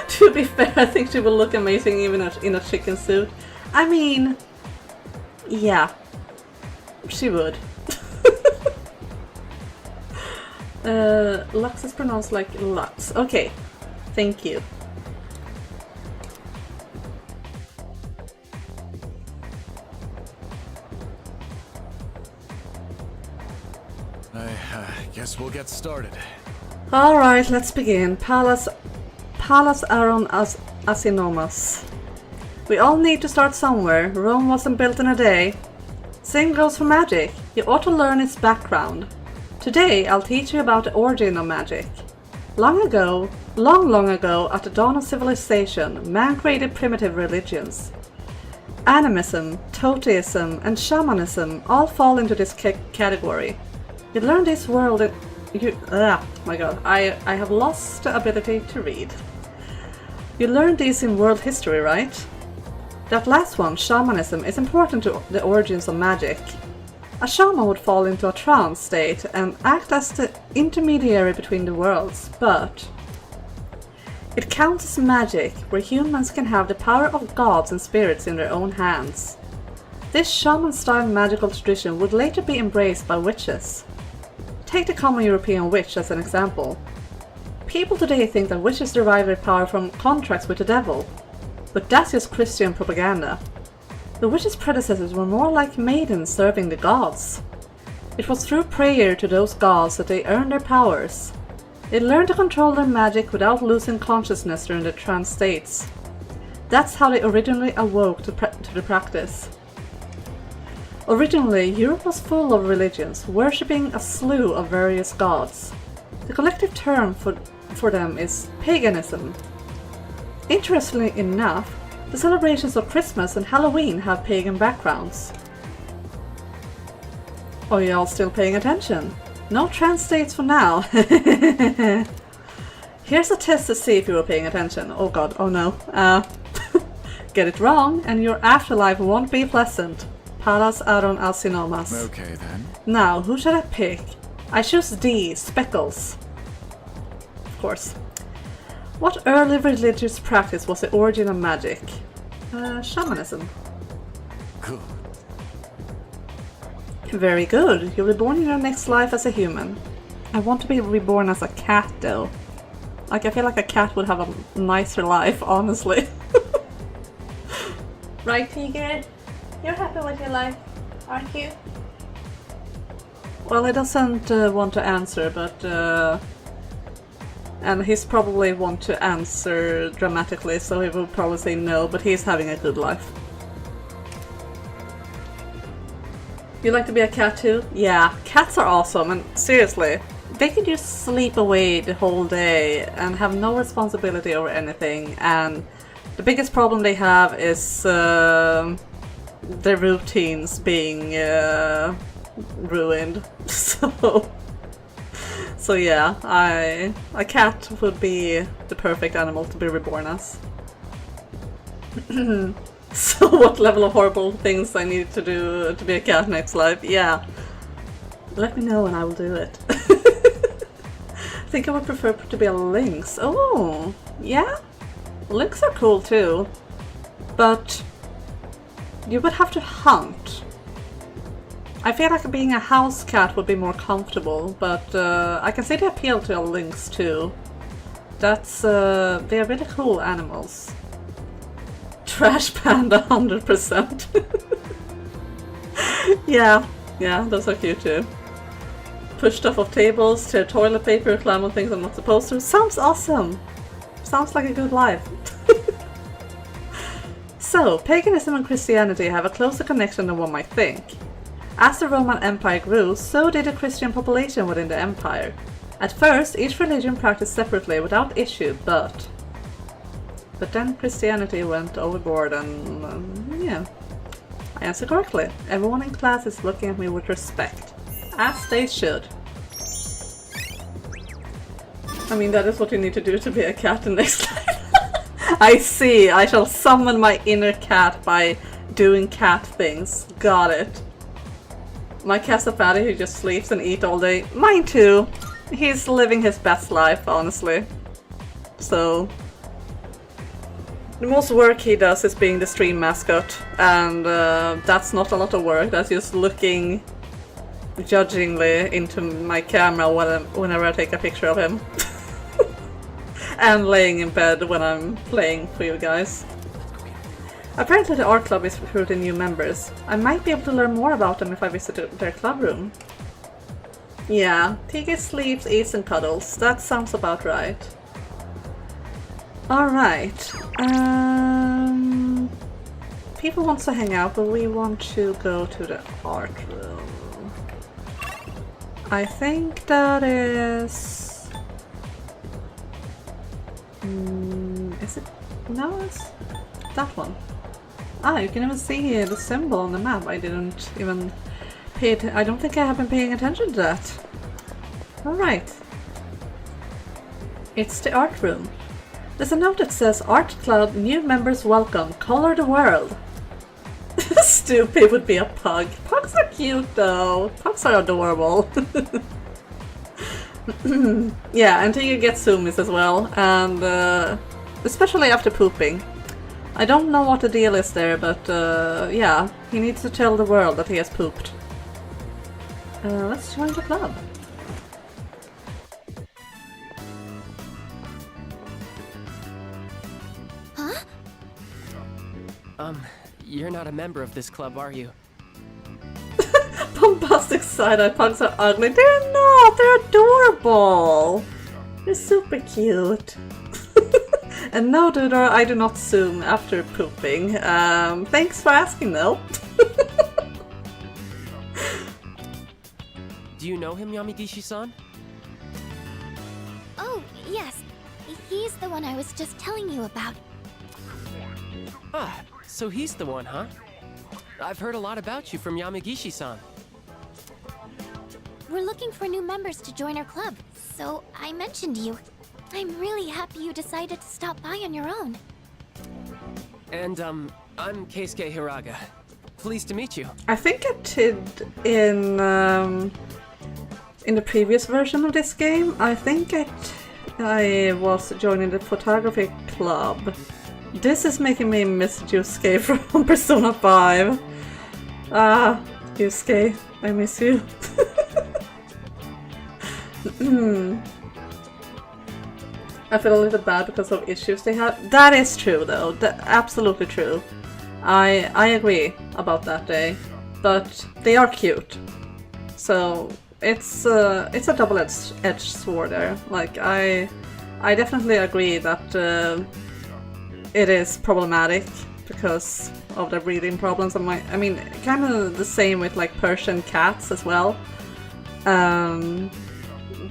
To be fair, I think she will look amazing even in a chicken suit. I mean, yeah, she would. Lux is pronounced like Lux. Okay, thank you. I guess we'll get started. Alright, let's begin. Pallas Aron Asinomas. We all need to start somewhere. Rome wasn't built in a day. Same goes for magic. You ought to learn its background. Today, I'll teach you about the origin of magic. Long ago, at the dawn of civilization, man created primitive religions. Animism, toteism, and shamanism all fall into this category. You learn this world in... my god, I have lost the ability to read. You learned these in world history, right? That last one, shamanism, is important to the origins of magic. A shaman would fall into a trance state and act as the intermediary between the worlds, but It counts as magic, where humans can have the power of gods and spirits in their own hands. This shaman-style magical tradition would later be embraced by witches. Take the common European witch as an example. People today think that witches derive their power from contracts with the devil, but that's just Christian propaganda. The witches' predecessors were more like maidens serving the gods. It was through prayer to those gods that they earned their powers. They learned to control their magic without losing consciousness during the trance states. That's how they originally awoke to the practice. Originally, Europe was full of religions, worshipping a slew of various gods. The collective term for them is paganism. Interestingly enough, the celebrations of Christmas and Halloween have pagan backgrounds. Are y'all still paying attention? No trance states for now. Here's a test to see if you were paying attention. Oh god, oh no. Get it wrong and your afterlife won't be pleasant. Palas aron alcinomas. Okay then. Now, who should I pick? I choose D, Speckles. Of course. What early religious practice was the origin of magic? Shamanism. Good. Very good. You'll be born in your next life as a human. I want to be reborn as a cat though. Like, I feel like a cat would have a nicer life, honestly. Right, Tiger? You're happy with your life, aren't you? Well, he doesn't want to answer, but... and he's probably want to answer dramatically, so he will probably say no, but he's having a good life. You like to be a cat too? Yeah, cats are awesome, and seriously, they can just sleep away the whole day and have no responsibility over anything, and the biggest problem they have is their routines being ruined. So yeah, a cat would be the perfect animal to be reborn as. So what level of horrible things I need to do to be a cat next life? Yeah. Let me know and I will do it. I think I would prefer to be a lynx. Oh, yeah? Lynx are cool too. But you would have to hunt. I feel like being a house cat would be more comfortable, but I can see the appeal to a lynx too. That's, they're really cool animals. Trash panda 100%. Yeah, those are cute too. Push stuff off tables, tear toilet paper, climb on things I'm not supposed to. Sounds awesome! Sounds like a good life. So, paganism and Christianity have a closer connection than one might think. As the Roman Empire grew, so did the Christian population within the empire. At first, each religion practiced separately without issue, but then Christianity went overboard and, yeah. I answered correctly. Everyone in class is looking at me with respect. As they should. I mean, that is what you need to do to be a cat in next life. I see. I shall summon my inner cat by doing cat things. Got it. My cat's a fatty who just sleeps and eats all day. Mine too. He's living his best life, honestly. So... the most work he does is being the stream mascot, and that's not a lot of work. That's just looking judgingly into my camera whenever I take a picture of him. And laying in bed when I'm playing for you guys. Apparently the art club is recruiting new members. I might be able to learn more about them if I visit their club room. Yeah, Tigger sleeps, eats and cuddles. That sounds about right. Alright, people want to hang out, but we want to go to the art room. I think that is... is it? No, it's that one. Ah, you can even see the symbol on the map. I didn't even pay it. I don't think I have been paying attention to that. Alright. It's the art room. There's a note that says, Art Club, new members welcome, color the world. Stupid would be a pug. Pugs are cute though. Pugs are adorable. Yeah, and Tigger gets zoomies as well, and especially after pooping. I don't know what the deal is there, but yeah, he needs to tell the world that he has pooped. Let's join the club. Huh? You're not a member of this club, are you? Bombastic side-eye pugs are ugly. They're not! They're adorable! They're super cute. And no, Dudor, I do not zoom after pooping. Thanks for asking, though. Do you know him, Yamigishi-san? Oh, yes. He's the one I was just telling you about. Ah, so he's the one, huh? I've heard a lot about you from Yamigishi-san. We're looking for new members to join our club, so I mentioned you. I'm really happy you decided to stop by on your own. And, I'm Keisuke Hiraga. Pleased to meet you. I think I did in the previous version of this game. I think I was joining the photography club. This is making me miss Yusuke from Persona 5. Ah, Yusuke, I miss you. I feel a little bad because of issues they have. That is true, though. Absolutely true. I agree about that day, but they are cute. So it's a double-edged sword there. Like I definitely agree that it is problematic because of the breeding problems. I mean, kind of the same with like Persian cats as well.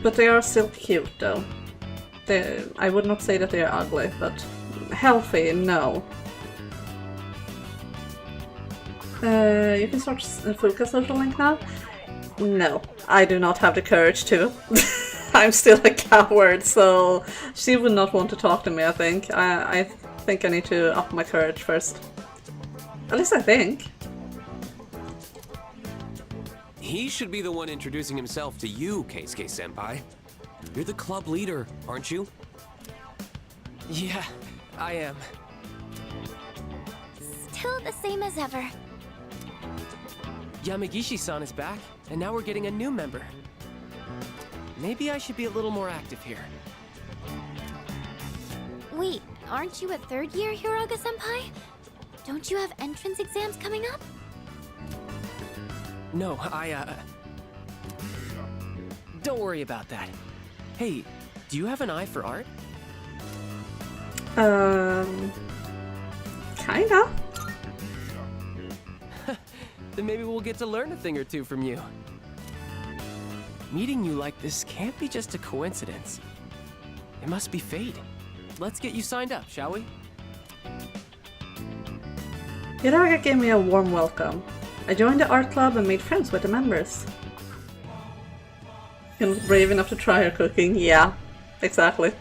But they are still cute, though. I would not say that they are ugly, but healthy, no. You can start Fuka social link now? No, I do not have the courage to. I'm still a coward, so she would not want to talk to me, I think. I think I need to up my courage first. At least I think. He should be the one introducing himself to you, Keisuke-senpai. You're the club leader, aren't you? Yeah, I am. Still the same as ever. Yamigishi-san is back, and now we're getting a new member. Maybe I should be a little more active here. Wait, aren't you a third year Hiraga-senpai? Don't you have entrance exams coming up? No, don't worry about that. Hey, do you have an eye for art? Kinda. Then maybe we'll get to learn a thing or two from you. Meeting you like this can't be just a coincidence. It must be fate. Let's get you signed up, shall we? Hiraga gave me a warm welcome. I joined the art club and made friends with the members. You're not brave enough to try her cooking. Yeah, exactly.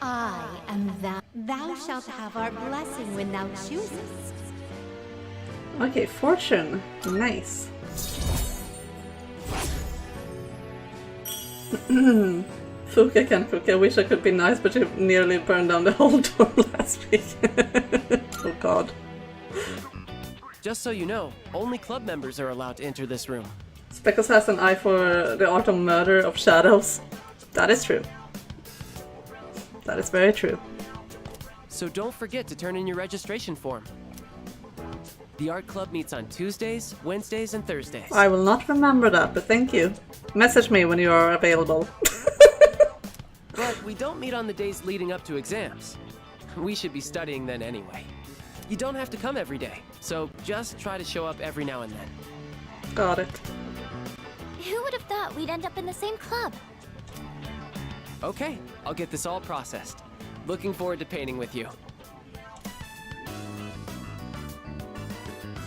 I am thou. Thou shalt have our blessing when thou choosest. Okay, fortune. Nice. Fuka can cook. I wish I could be nice, but you nearly burned down the whole door last week. Oh god. Just so you know, only club members are allowed to enter this room. Speckles has an eye for the art of murder of shadows. That is true. That is very true. So don't forget to turn in your registration form. The art club meets on Tuesdays, Wednesdays, and Thursdays. I will not remember that, but thank you. Message me when you are available. But we don't meet on the days leading up to exams. We should be studying then anyway. You don't have to come every day, so just try to show up every now and then. Got it. Who would have thought we'd end up in the same club? Okay, I'll get this all processed. Looking forward to painting with you.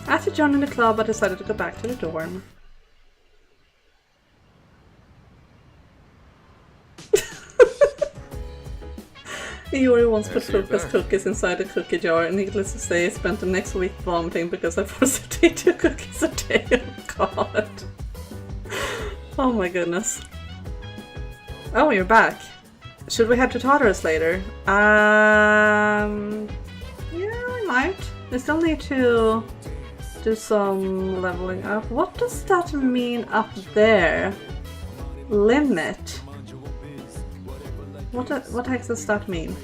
After joining the club, I decided to go back to the dorm. Iori once put Fuka's cookies inside a cookie jar, and needless to say, spent the next week vomiting because I forced her to eat 2 cookies a day. Oh god. Oh my goodness. Oh, you're back. Should we head to Tartarus later? Yeah, we might. We still need to do some leveling up. What does that mean up there? Limit. What the heck does that mean?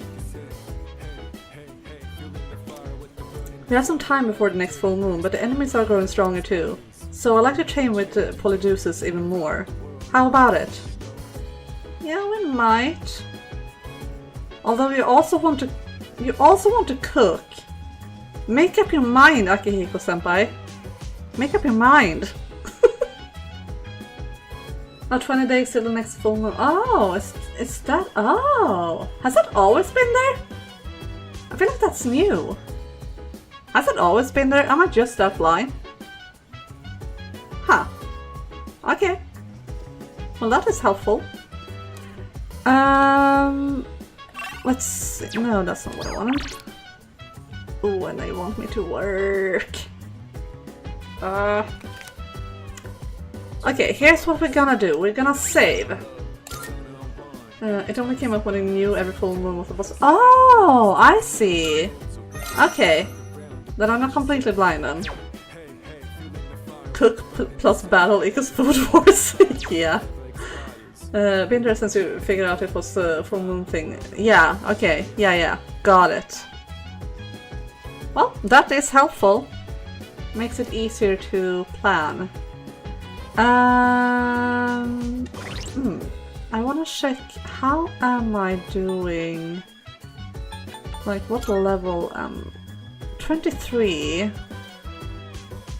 We have some time before the next full moon, but the enemies are growing stronger too. So I like to train with Polydeuces even more. How about it? Yeah, we might. Although you also want to cook. Make up your mind, Akihiko-senpai. Make up your mind. Now 20 days till the next full moon. Oh, it's that. Oh, has that always been there? I feel like that's new. Has it always been there? Am I just that blind? Huh. Okay. Well, that is helpful. Let's see. No, that's not what I wanted. Oh, and they want me to work. Okay, here's what we're gonna do. We're gonna save. It only came up when I knew every full moon was supposed to. Oh, I see. Okay. Then I'm not completely blind then. Cook plus battle equals food wars. Yeah. Be interesting to figure out it was a full moon thing. Yeah, okay. Yeah. Got it. Well, that is helpful. Makes it easier to plan. I want to check how am I doing? Like what level 23,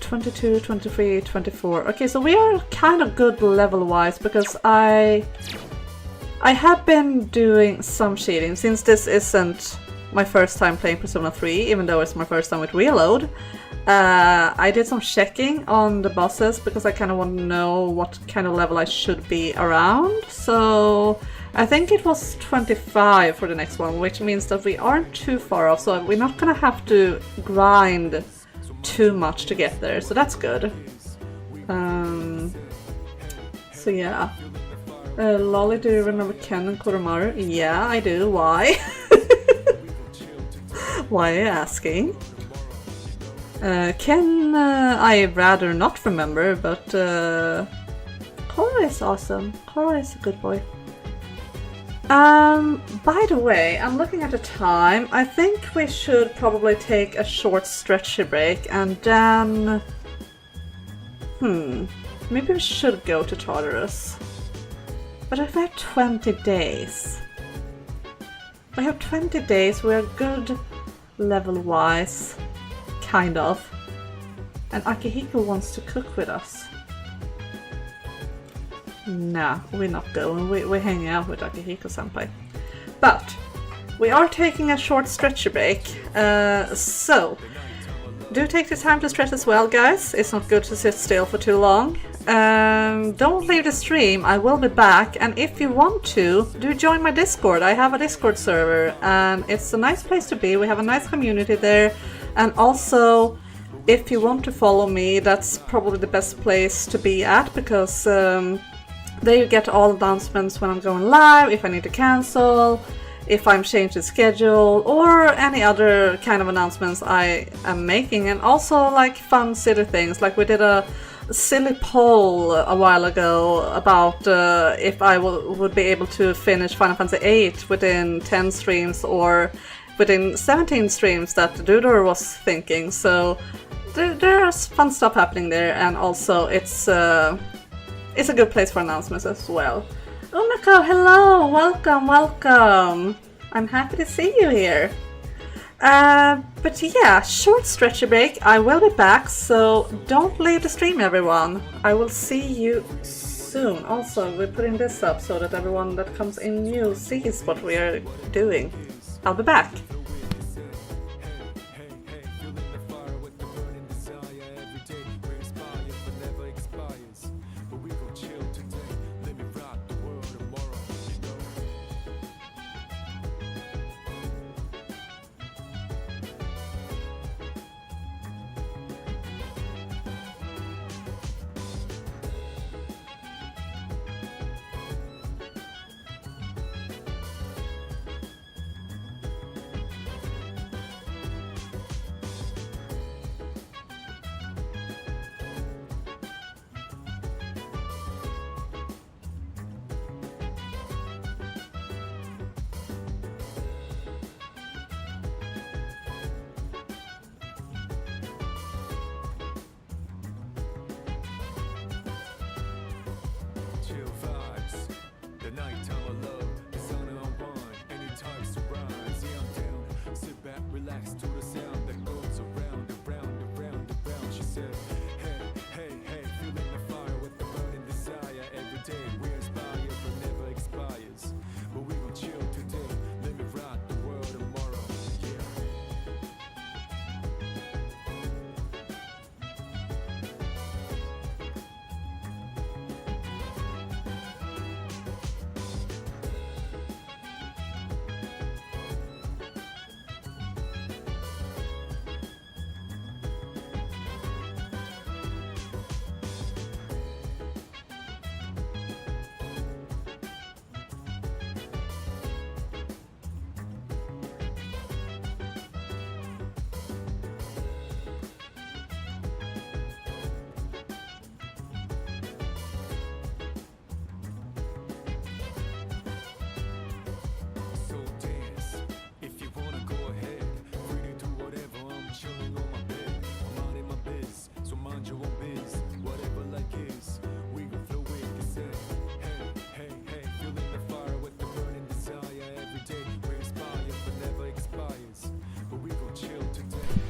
22, 23, 24. Okay, so we are kind of good level-wise because I have been doing some cheating since this isn't my first time playing Persona 3, even though it's my first time with Reload. I did some checking on the bosses because I kind of want to know what kind of level I should be around. So I think it was 25 for the next one, which means that we aren't too far off, so we're not gonna have to grind too much to get there, so that's good. So yeah. Lolly, do you remember Ken and Koromaru? Yeah, I do. Why? Why are you asking? Ken, I rather not remember, but Korra is awesome. Korra is a good boy. By the way, I'm looking at the time. I think we should probably take a short stretchy break and then... maybe we should go to Tartarus. But if we have 20 days... We have 20 days, we're good level-wise. Kind of. And Akihiko wants to cook with us. Nah, we're not going. We're hanging out with Akihiko-senpai. But we are taking a short stretcher break. So do take the time to stretch as well, guys. It's not good to sit still for too long. Don't leave the stream. I will be back. And if you want to, do join my Discord. I have a Discord server and it's a nice place to be. We have a nice community there. And also, if you want to follow me, that's probably the best place to be at because there you get all announcements when I'm going live, if I need to cancel, if I'm changing schedule, or any other kind of announcements I am making. And also like fun silly things, like we did a silly poll a while ago about if I would be able to finish Final Fantasy VIII within 10 streams or within 17 streams that Dudor was thinking. So there's fun stuff happening there, and also it's a good place for announcements as well. Umiko, hello! Welcome! I'm happy to see you here. But yeah, short stretchy break. I will be back, so don't leave the stream, everyone. I will see you soon. Also, we're putting this up so that everyone that comes in new sees what we are doing. I'll be back.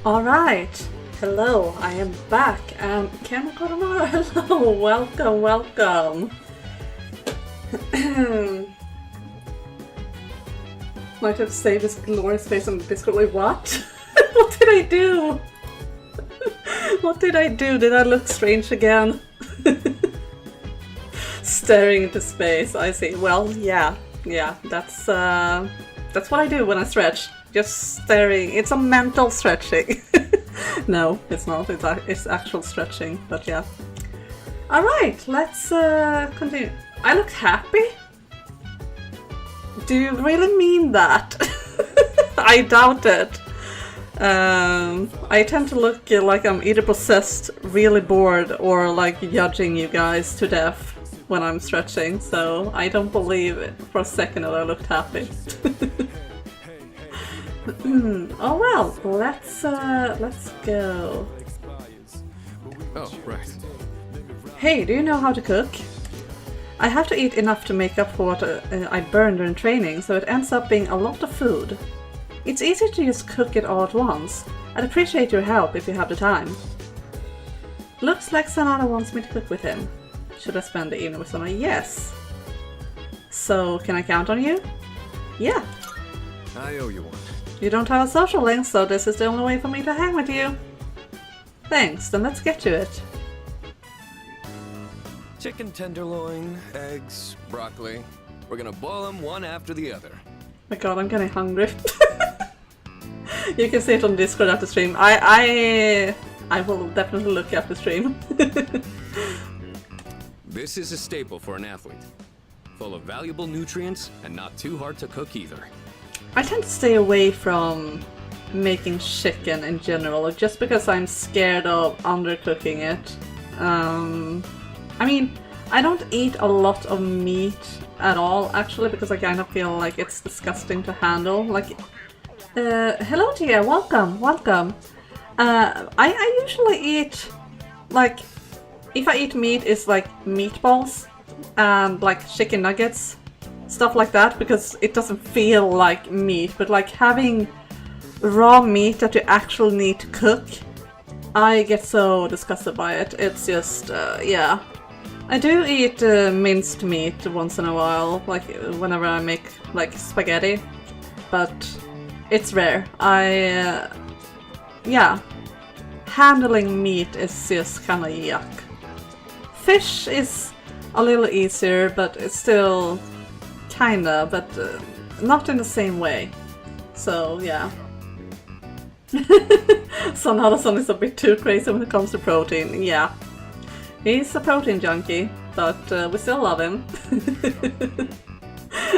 Alright, hello, I am back, and Ken Koronara, hello, welcome. Might have to save this glorious face on the Discord. Wait, what? What did I do? What did I do? Did I look strange again? Staring into space, I see. Well, yeah, that's what I do when I stretch. Just staring. It's a mental stretching. No, it's not. It's actual stretching, but yeah. Alright, let's continue. I look happy? Do you really mean that? I doubt it. I tend to look like I'm either possessed, really bored, or like judging you guys to death when I'm stretching, so I don't believe it for a second that I looked happy. Oh well, let's go. Oh, right. Hey, do you know how to cook? I have to eat enough to make up for what I burned during training, so it ends up being a lot of food. It's easier to just cook it all at once. I'd appreciate your help if you have the time. Looks like Sanada wants me to cook with him. Should I spend the evening with Sanada? Yes. So, can I count on you? Yeah. I owe you one. You don't have a social link, so this is the only way for me to hang with you. Thanks, then let's get to it. Chicken tenderloin, eggs, broccoli. We're gonna boil them one after the other. My god, I'm getting hungry. You can see it on Discord after stream. I will definitely look after stream. This is a staple for an athlete. Full of valuable nutrients and not too hard to cook either. I tend to stay away from making chicken in general, just because I'm scared of undercooking it. I mean, I don't eat a lot of meat at all, actually, because I kind of feel like it's disgusting to handle. Like, hello Tia, welcome. I usually eat, like, if I eat meat, it's like meatballs and like chicken nuggets, stuff like that, because it doesn't feel like meat, but like having raw meat that you actually need to cook, I get so disgusted by it. It's just, yeah. I do eat minced meat once in a while, like whenever I make like spaghetti, but it's rare. Yeah, handling meat is just kind of yuck. Fish is a little easier, but it's still kinda, but not in the same way. So yeah. Son is a bit too crazy when it comes to protein. Yeah, he's a protein junkie, but we still love him.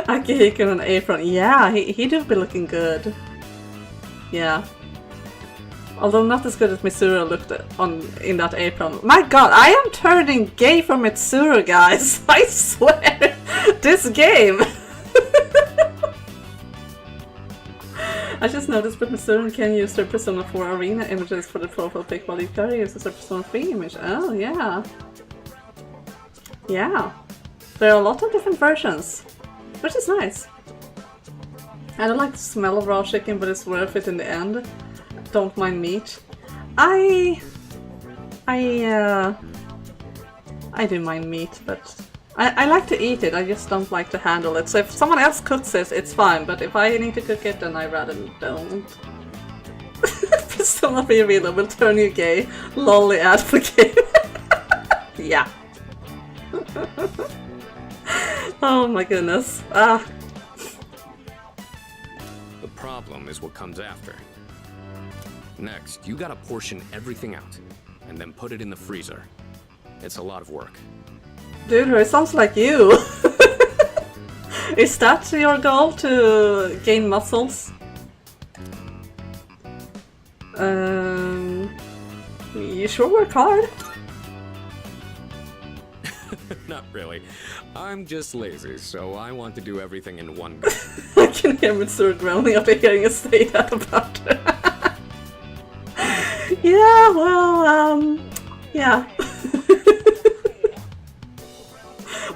Akihiko and apron. Yeah, he do be looking good. Yeah. Although not as good as Mitsuru looked in that apron. My god, I am turning gay for Mitsuru, guys! I swear! This game! I just noticed that Mitsuru can use their Persona 4 Arena images for the profile pic, while Yukari uses their Persona 3 image. Oh, yeah. Yeah. There are a lot of different versions, which is nice. I don't like the smell of raw chicken, but it's worth it in the end. Don't mind meat. I do mind meat, but I like to eat it, I just don't like to handle it. So if someone else cooks it, it's fine, but if I need to cook it, then I rather don't. Persona 3 Arena will turn you gay. Lolly advocate. Yeah. Oh my goodness. Ah. The problem is what comes after. Next, you gotta portion everything out, and then put it in the freezer. It's a lot of work. Dude, it sounds like you. Is that your goal, to gain muscles? You sure work hard. Not really. I'm just lazy, so I want to do everything in one go. I can hear Mitsuru groaning after hearing us say that about her. Yeah, well, yeah.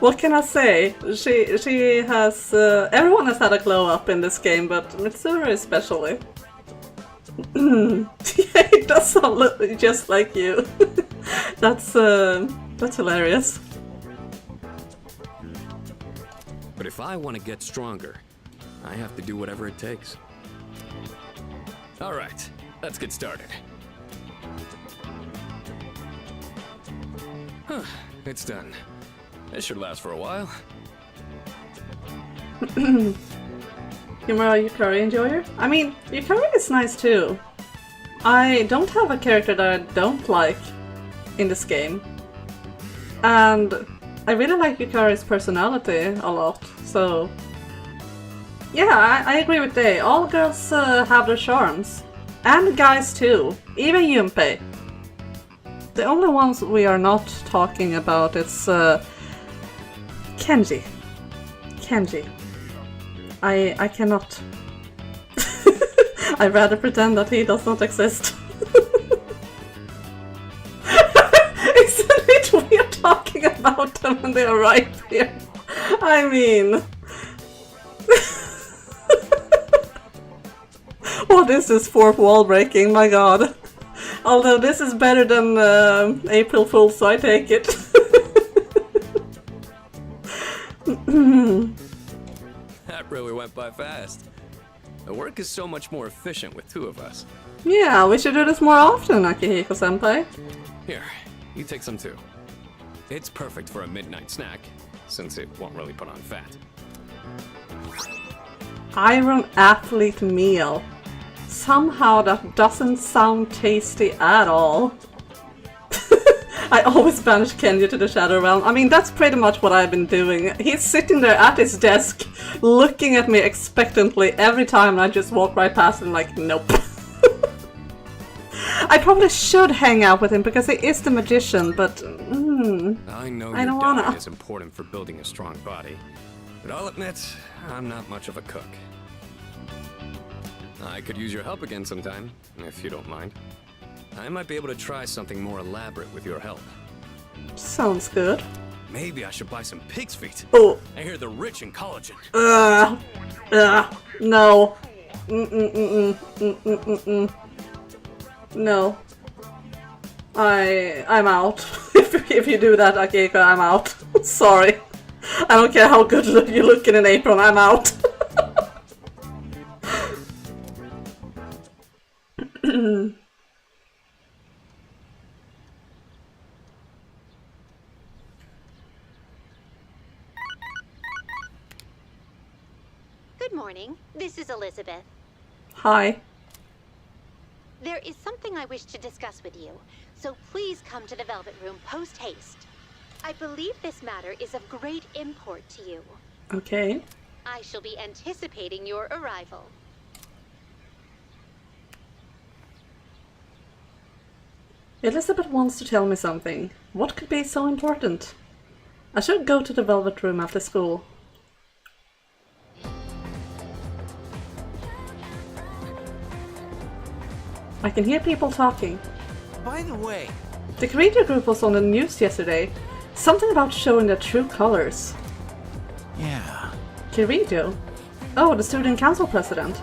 What can I say? She has, everyone has had a glow up in this game, but Mitsuru especially. Yeah, it does sound just like you. That's hilarious. But if I want to get stronger, I have to do whatever it takes. All right, let's get started. Huh, it's done. This should last for a while. You're a Yukari enjoyer? I mean, Yukari is nice too. I don't have a character that I don't like in this game. And I really like Yukari's personality a lot, so... Yeah, I agree with Day. All girls have their charms. And guys too. Even Junpei. The only ones we are not talking about is Kenji. Kenji. I cannot. I'd rather pretend that he does not exist. Isn't it weird talking about them when they are right here? I mean... What is this fourth wall breaking? My god. Although this is better than April Fool's, so I take it. That really went by fast. The work is so much more efficient with two of us. Yeah, we should do this more often, Akihiko-senpai. Here, you take some too. It's perfect for a midnight snack, since it won't really put on fat. Iron Athlete Meal. Somehow that doesn't sound tasty at all. I always banish Kenji to the Shadow Realm. I mean, that's pretty much what I've been doing. He's sitting there at his desk, looking at me expectantly every time, and I just walk right past him like, nope. I probably should hang out with him because he is the magician, but I know I your don't wanna. diet is important for building a strong body, but I'll admit, I'm not much of a cook. I could use your help again sometime, if you don't mind. I might be able to try something more elaborate with your help. Sounds good. Maybe I should buy some pig's feet. Oh. I hear they're rich in collagen. No. No. I'm out. If you do that, Akiko, I'm out. Sorry. I don't care how good you look in an apron, I'm out. Good morning. This is Elizabeth. Hi. There is something I wish to discuss with you, so please come to the Velvet Room post-haste. I believe this matter is of great import to you. Okay. I shall be anticipating your arrival. Elizabeth wants to tell me something. What could be so important? I should go to the Velvet Room after school. I can hear people talking. By the way, The creator group was on the news yesterday. Something about showing their true colors. yeah. Kirito? Oh, the student council president.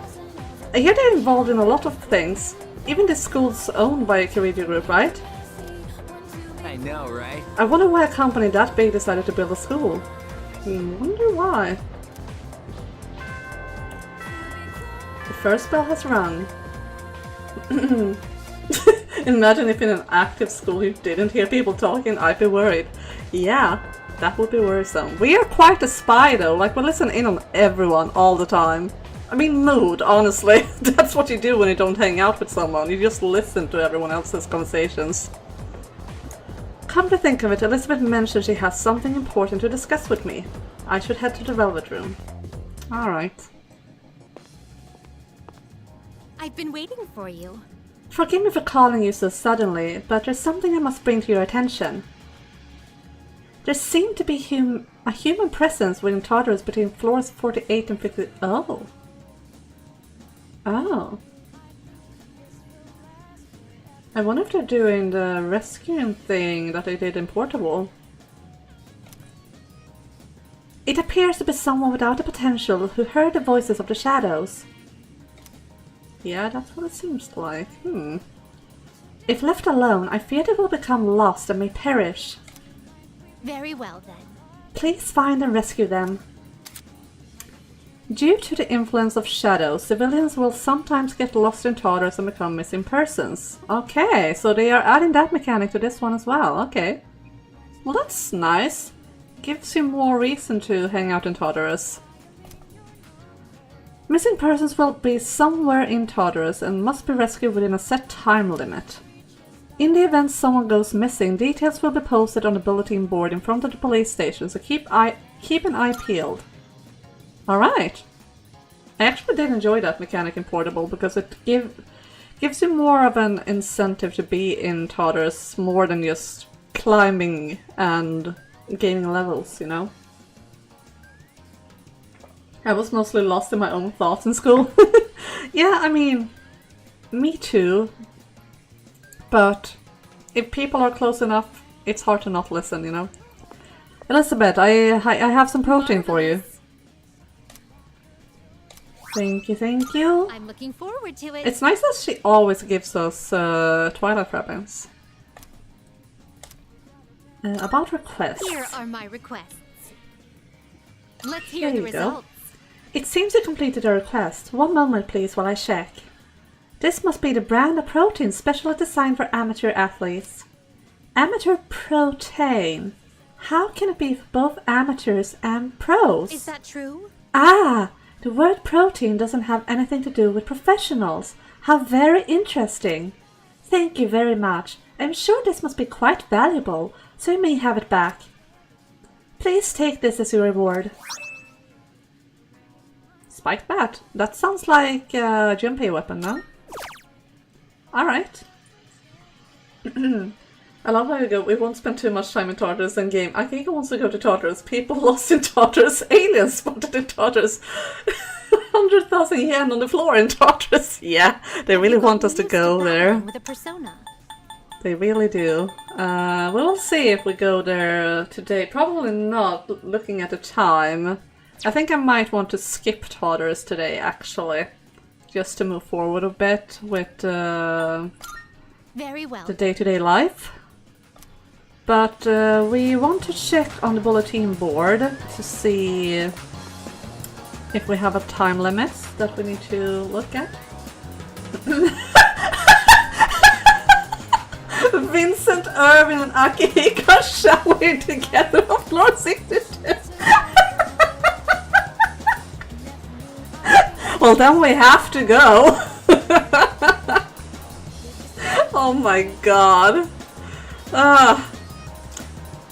I hear they're involved in a lot of things. Even the school's owned by a Kirito group, right? I know, right? I wonder why a company that big decided to build a school. Wonder why. The first bell has rung. Imagine if in an active school you didn't hear people talking, I'd be worried. Yeah, that would be worrisome. We are quite a spy though, like we listen in on everyone all the time. I mean, mood, honestly. That's what you do when you don't hang out with someone, you just listen to everyone else's conversations. Come to think of it, Elizabeth mentioned she has something important to discuss with me. I should head to the Velvet Room. Alright. I've been waiting for you. Forgive me for calling you so suddenly, but there's something I must bring to your attention. There seemed to be a human presence within Tartarus between floors 48 and 50. Oh. Oh. I wonder if they're doing the rescuing thing that they did in Portable. It appears to be someone without the potential who heard the voices of the shadows. Yeah, that's what it seems like. If left alone, I fear they will become lost and may perish. Very well then. Please find and rescue them. Due to the influence of shadows, civilians will sometimes get lost in Tartarus and become missing persons. Okay, so they are adding that mechanic to this one as well. Okay. Well, that's nice. Gives you more reason to hang out in Tartarus. Missing persons will be somewhere in Tartarus and must be rescued within a set time limit. In the event someone goes missing, details will be posted on the bulletin board in front of the police station, so keep an eye peeled. Alright. I actually did enjoy that mechanic in Portable because it gives you more of an incentive to be in Tartarus more than just climbing and gaining levels, you know? I was mostly lost in my own thoughts in school. Yeah, I mean, me too. But if people are close enough, it's hard to not listen, you know? Elizabeth, I have some protein for you. Thank you, thank you. I'm looking forward to it. It's nice that she always gives us Twilight frappings. About requests. Here are my requests. Let's There hear the you go. results. It seems you completed a request. One moment please while I check. This must be the brand of protein specially designed for amateur athletes. Amateur protein. How can it be for both amateurs and pros? Is that true? Ah! The word protein doesn't have anything to do with professionals. How very interesting. Thank you very much. I'm sure this must be quite valuable, so you may have it back. Please take this as your reward. Spiked bat. That sounds like a Junpei weapon, no? Alright. I love how we won't spend too much time in Tartarus in game. I think he wants to go to Tartarus. People lost in Tartarus. Aliens spotted in Tartarus. 100,000 yen on the floor in Tartarus. Yeah, they really want us to go there. With a persona. They really do. We'll see if we go there today. Probably not, looking at the time. I think I might want to skip Tartarus today, actually. Just to move forward a bit with Very well. the day-to-day life. But we want to check on the bulletin board to see if we have a time limit that we need to look at. Vincent, Irvin and Akihiko showering together on floor 62. Well, then we have to go. Oh my god.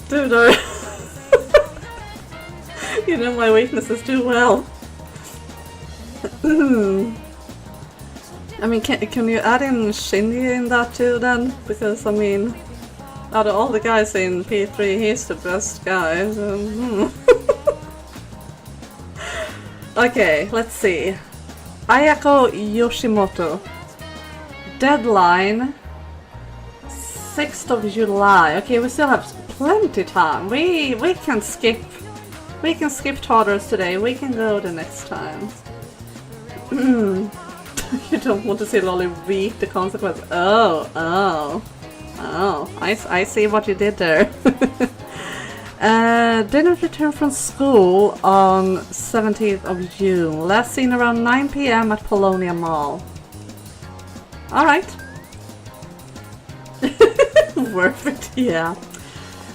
Dude, you know my weaknesses too well. I mean, can you add in Shinji in that too then? Because, I mean, out of all the guys in P3, he's the best guy. So, Okay, let's see. Ayako Yoshimoto. Deadline 6th of July. Okay, we still have plenty time. We can skip. We can skip Tartarus today. We can go the next time. You don't want to see Lolly reap the consequence. Oh. I see what you did there. Didn't return from school on 17th of June. Last seen around 9 PM at Polonia Mall. Alright. Worth it, yeah.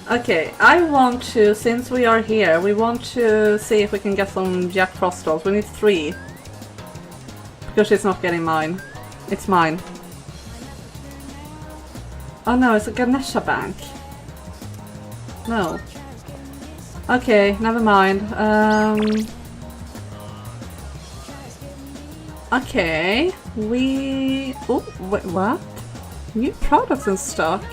Okay, I want to, since we are here, we want to see if we can get some Jack Frost dolls. We need 3. Because she's not getting mine. It's mine. Oh no, it's a Ganesha bank. No. Okay, never mind. Okay, we... Oh, wait, what? New products in stock?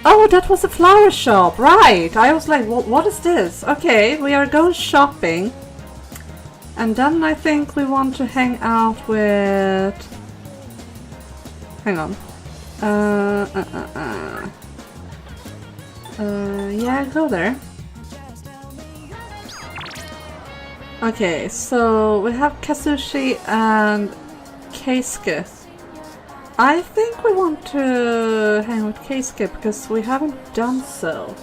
Oh, that was a flower shop, right! I was like, what is this? Okay, we are going shopping. And then I think we want to hang out with... Hang on. Yeah, go there. Okay, so we have Kazushi and Keisuke. I think we want to hang with Keisuke because we haven't done so.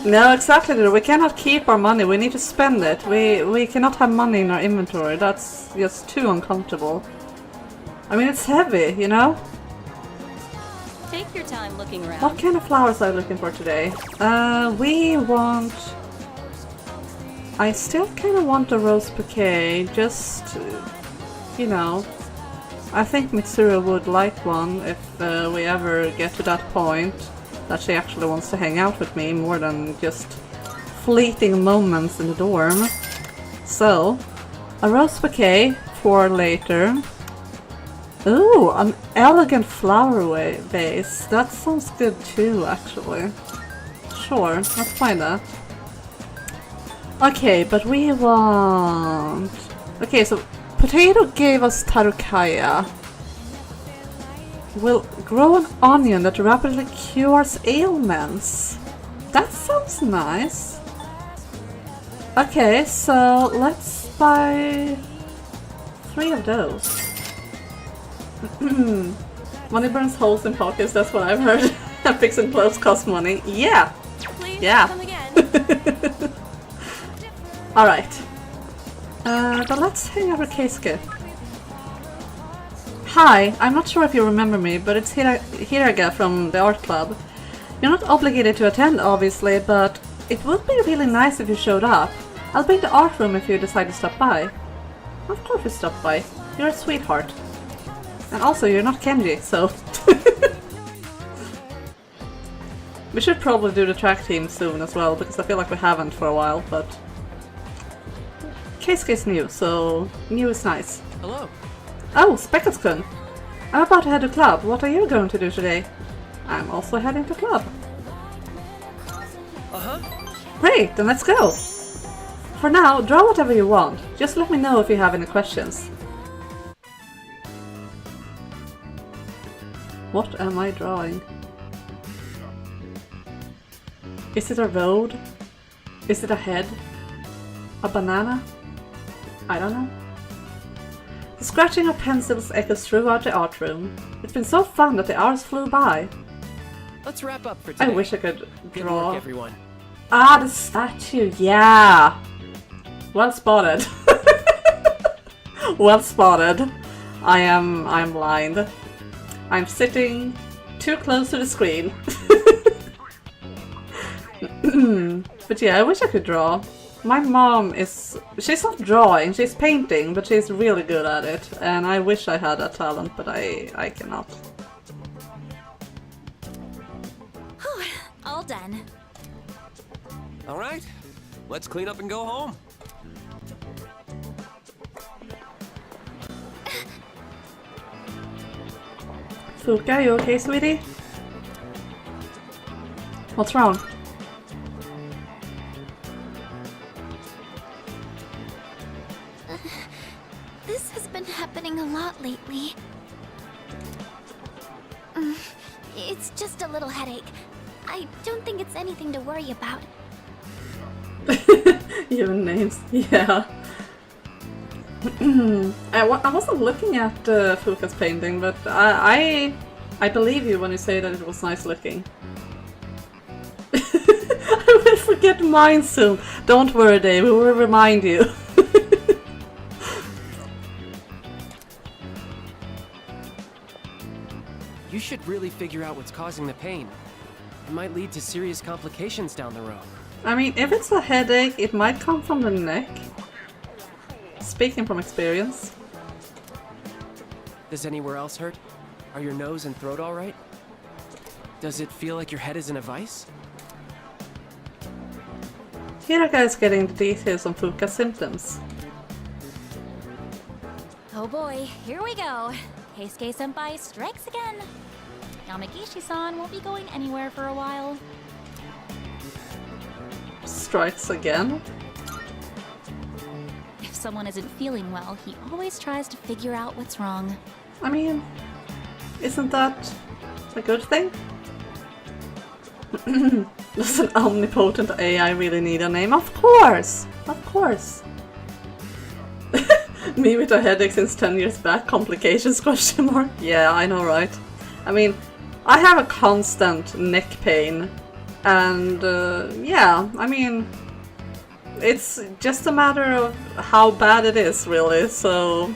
No, exactly. We cannot keep our money. We need to spend it. We cannot have money in our inventory. That's just too uncomfortable. I mean, it's heavy, you know? Take your time looking around. What kind of flowers are you looking for today? We want... I still kind of want a rose bouquet, just, you know... I think Mitsuru would like one if we ever get to that point that she actually wants to hang out with me more than just fleeting moments in the dorm. So, a rose bouquet for later. Ooh, an elegant flower vase. That sounds good too, actually. Sure, let's find that. Okay, but we want... Okay, so Potato gave us Tarukaya. Will grow an onion that rapidly cures ailments. That sounds nice. Okay, so let's buy 3 of those. Money burns holes in pockets, that's what I've heard. Fixing clothes costs money. Yeah! Please Yeah. come again. Alright. But let's hang out with Keisuke. Hi, I'm not sure if you remember me, but it's Hiraga from the art club. You're not obligated to attend, obviously, but it would be really nice if you showed up. I'll bring the art room if you decide to stop by. Of course you stop by. You're a sweetheart. And also, you're not Kenji, so... We should probably do the track team soon as well, because I feel like we haven't for a while, but... Keisuke is new, so new is nice. Hello. Oh, Speckles-kun! I'm about to head to club. What are you going to do today? I'm also heading to club. Uh-huh. Great, then let's go! For now, draw whatever you want. Just let me know if you have any questions. What am I drawing? Is it a road? Is it a head? A banana? I don't know. The scratching of pencils echoes throughout the art room. It's been so fun that the hours flew by. Let's wrap up for today. I wish I could Good draw. work, everyone. Ah, the statue, yeah! Well spotted. Well spotted. I'm blind. I'm sitting too close to the screen. But yeah, I wish I could draw. My mom she's not drawing, she's painting, but she's really good at it. And I wish I had that talent, but I cannot. All done. All right, let's clean up and go home. Fuka, you okay, sweetie? What's wrong? This has been happening a lot lately. It's just a little headache. I don't think it's anything to worry about. Even names, yeah. I wasn't looking at Fuka's painting, but I believe you when you say that it was nice looking. I will forget mine soon. Don't worry, Dave. We will remind you. You should really figure out what's causing the pain. It might lead to serious complications down the road. I mean, if it's a headache, it might come from the neck. Speaking from experience. Does anywhere else hurt? Are your nose and throat all right? Does it feel like your head is in a vice? Hiraka is getting the details on Fuka's symptoms. Oh boy, here we go. Keisuke-senpai strikes again. Yamagishi-san won't be going anywhere for a while. Strikes again? If someone isn't feeling well, he always tries to figure out what's wrong. I mean, isn't that a good thing? Does an omnipotent AI really need a name? Of course! Of course! Me with a headache since 10 years back, complications, question mark? Yeah, I know, right? I mean, I have a constant neck pain, and yeah, I mean, it's just a matter of how bad it is, really, so...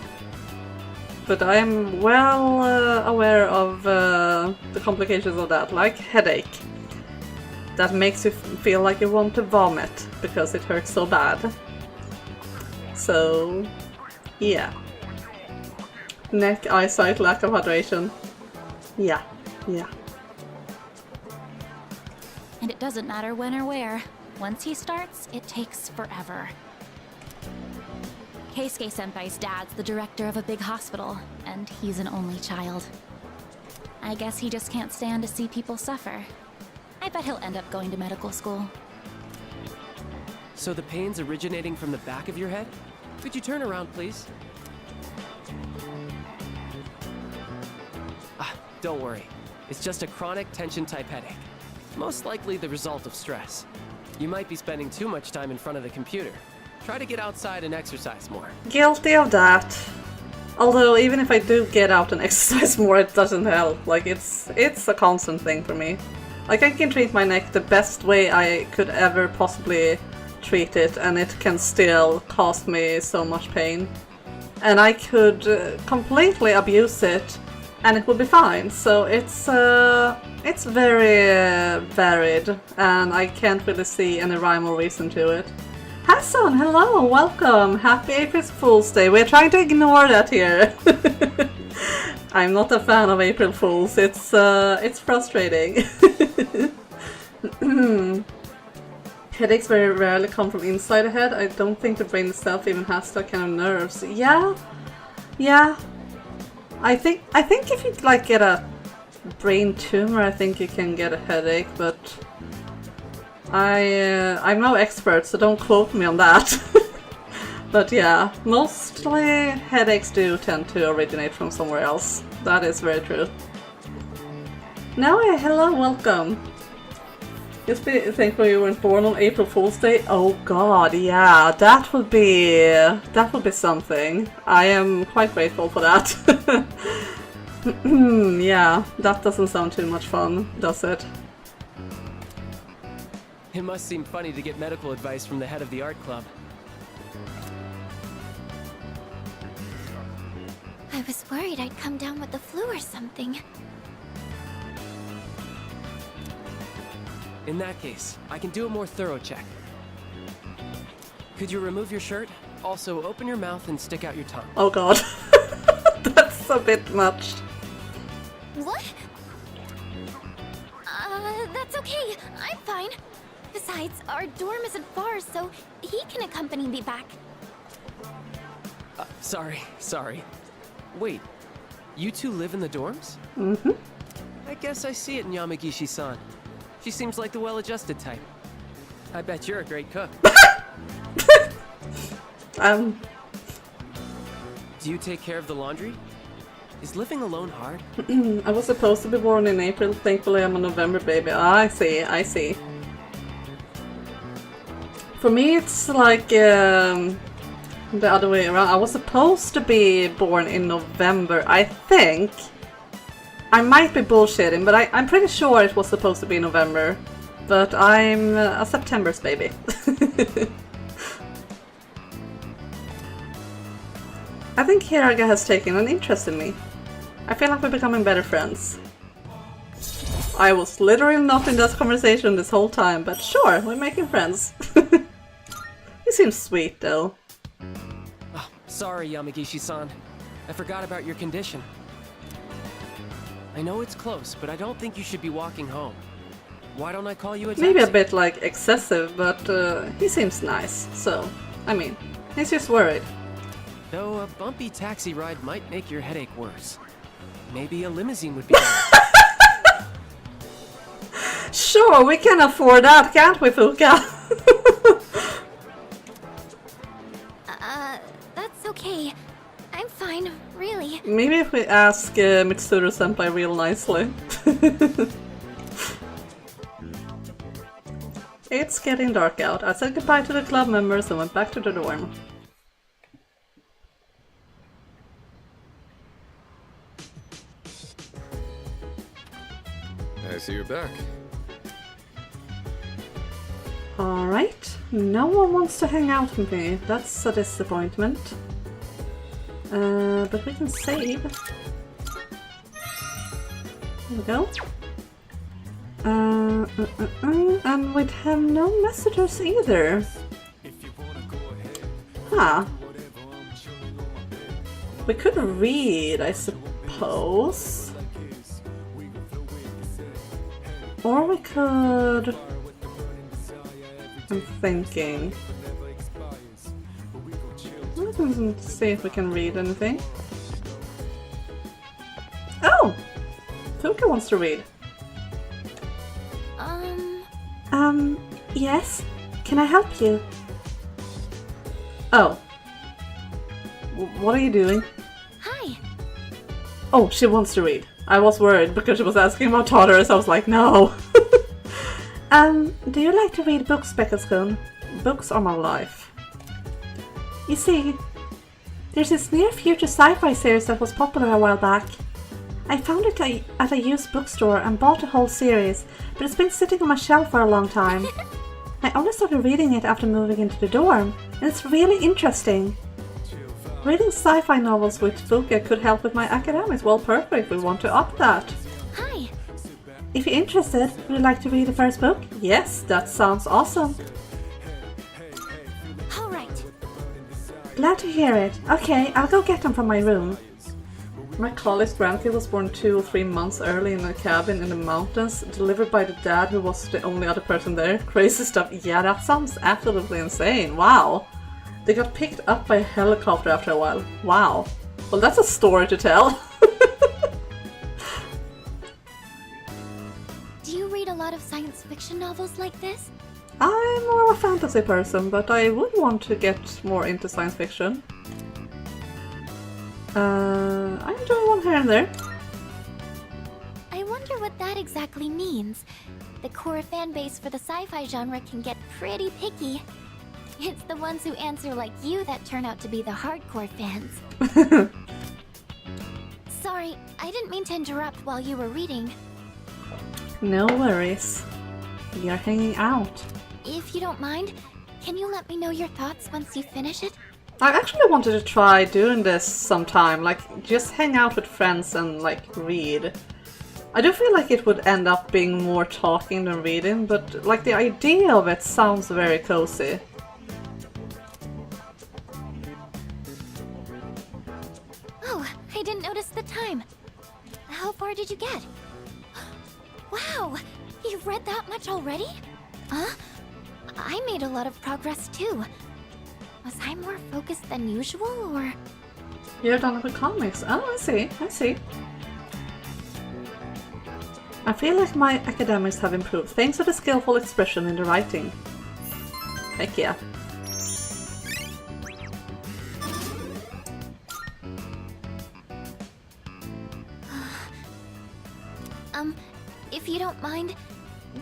But I'm well aware of the complications of that, like headache. That makes you feel like you want to vomit, because it hurts so bad. So... yeah. Neck, eyesight, lack of hydration. Yeah, yeah. And it doesn't matter when or where. Once he starts, it takes forever. Keisuke Senpai's dad's the director of a big hospital, and he's an only child. I guess he just can't stand to see people suffer. I bet he'll end up going to medical school. So the pain's originating from the back of your head? Could you turn around, please? Ah, don't worry. It's just a chronic tension-type headache. Most likely the result of stress. You might be spending too much time in front of the computer. Try to get outside and exercise more. Guilty of that. Although, even if I do get out and exercise more, it doesn't help. Like, it's a constant thing for me. Like, I can treat my neck the best way I could ever possibly treat it, and it can still cause me so much pain. And I could completely abuse it, and it would be fine. So it's very varied, and I can't really see any rhyme or reason to it. Hassan, hello, welcome, happy April Fool's Day. We're trying to ignore that here. I'm not a fan of April Fools. It's frustrating. Headaches very rarely come from inside the head. I don't think the brain itself even has that kind of nerves. Yeah. I think if you like get a brain tumor, I think you can get a headache, but I'm no expert, so don't quote me on that. But yeah, mostly headaches do tend to originate from somewhere else. That is very true. Now, hello, welcome. Just be thankful you weren't born on April Fool's Day. Oh god, yeah, that would be something. I am quite grateful for that. Yeah, that doesn't sound too much fun, does it? It must seem funny to get medical advice from the head of the art club. I was worried I'd come down with the flu or something. In that case, I can do a more thorough check. Could you remove your shirt? Also, open your mouth and stick out your tongue. Oh god. That's a bit much. What? That's okay. I'm fine. Besides, our dorm isn't far, so he can accompany me back. Sorry. Wait, you two live in the dorms? Mm-hmm. I guess I see it in Yamagishi-san. She seems like the well-adjusted type. I bet you're a great cook. Um. Do you take care of the laundry? Is living alone hard? I was supposed to be born in April. Thankfully, I'm a November baby. Ah, I see. For me, it's like the other way around. I was supposed to be born in November, I think. I might be bullshitting, but I'm pretty sure it was supposed to be November. But I'm a September's baby. I think Hiraga has taken an interest in me. I feel like we're becoming better friends. I was literally not in that conversation this whole time, but sure, we're making friends. He seems sweet, though. Oh, sorry, Yamagishi-san. I forgot about your condition. I know it's close, but I don't think you should be walking home. Why don't I call you a taxi? Maybe a bit, like, excessive, but he seems nice, so, I mean, he's just worried. Though a bumpy taxi ride might make your headache worse. Maybe a limousine would be better. Sure, we can afford that, can't we, Fuka? That's okay. I'm fine, really. Maybe if we ask Mitsuru-senpai real nicely. it's getting dark out. I said goodbye to the club members and went back to the dorm. I see you're back. Alright, no one wants to hang out with me. That's a disappointment. But we can save. There we go. And we'd have no messages either. Huh. We could read, I suppose. Or we could... I'm thinking. Let's see if we can read anything. Oh! Tuka wants to read. Yes? Can I help you? Oh. What are you doing? Hi. Oh, she wants to read. I was worried because she was asking about toddlers. I was like, no. Do you like to read books, Beckelscone? Books are my life. You see, there's this near-future sci-fi series that was popular a while back. I found it at a used bookstore and bought the whole series, but it's been sitting on my shelf for a long time. I only started reading it after moving into the dorm, and it's really interesting. Reading sci-fi novels with Fuka could help with my academics. Well, perfect, we want to up that. Hi. If you're interested, would you like to read the first book? Yes, that sounds awesome. Alright. Glad to hear it. Okay, I'll go get them from my room. My college grandkid was born 2 or 3 months early in a cabin in the mountains, delivered by the dad who was the only other person there. Crazy stuff. Yeah, that sounds absolutely insane. Wow. They got picked up by a helicopter after a while. Wow. Well, that's a story to tell. Do you read a lot of science fiction novels like this? I'm more of a fantasy person, but I would want to get more into science fiction. I enjoy one here and there. I wonder what that exactly means. The core fan base for the sci-fi genre can get pretty picky. It's the ones who answer like you that turn out to be the hardcore fans. Sorry, I didn't mean to interrupt while you were reading. No worries. We are hanging out. If you don't mind, can you let me know your thoughts once you finish it? I actually wanted to try doing this sometime, like just hang out with friends and like read. I do feel like it would end up being more talking than reading, but like the idea of it sounds very cozy. Oh, I didn't notice the time. How far did you get? Wow, you've read that much already? Huh? I made a lot of progress too. Was I more focused than usual, or...? You're done with comics. Oh, I see, I see. I feel like my academics have improved thanks to the skillful expression in the writing. Heck yeah. If you don't mind,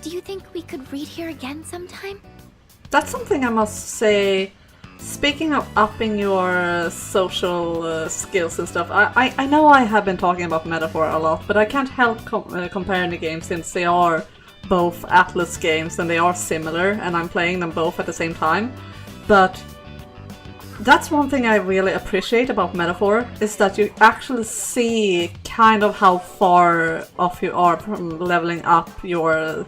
do you think we could read here again sometime? That's something I must say. Speaking of upping your social skills and stuff, I know I have been talking about Metaphor a lot, but I can't help comparing the games since they are both Atlas games and they are similar, and I'm playing them both at the same time. But that's one thing I really appreciate about Metaphor, is that you actually see kind of how far off you are from leveling up your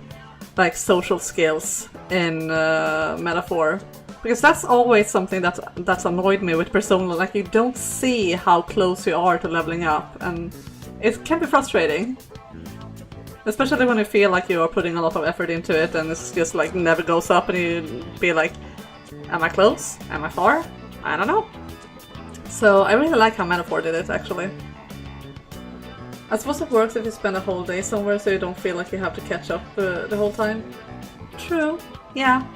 like social skills in Metaphor. Because that's always something that's annoyed me with Persona, like you don't see how close you are to leveling up, and it can be frustrating. Especially when you feel like you are putting a lot of effort into it and it's just like never goes up and you be like, am I close? Am I far? I don't know. So I really like how Metaphor did it, actually. I suppose it works if you spend a whole day somewhere so you don't feel like you have to catch up the whole time. True, yeah.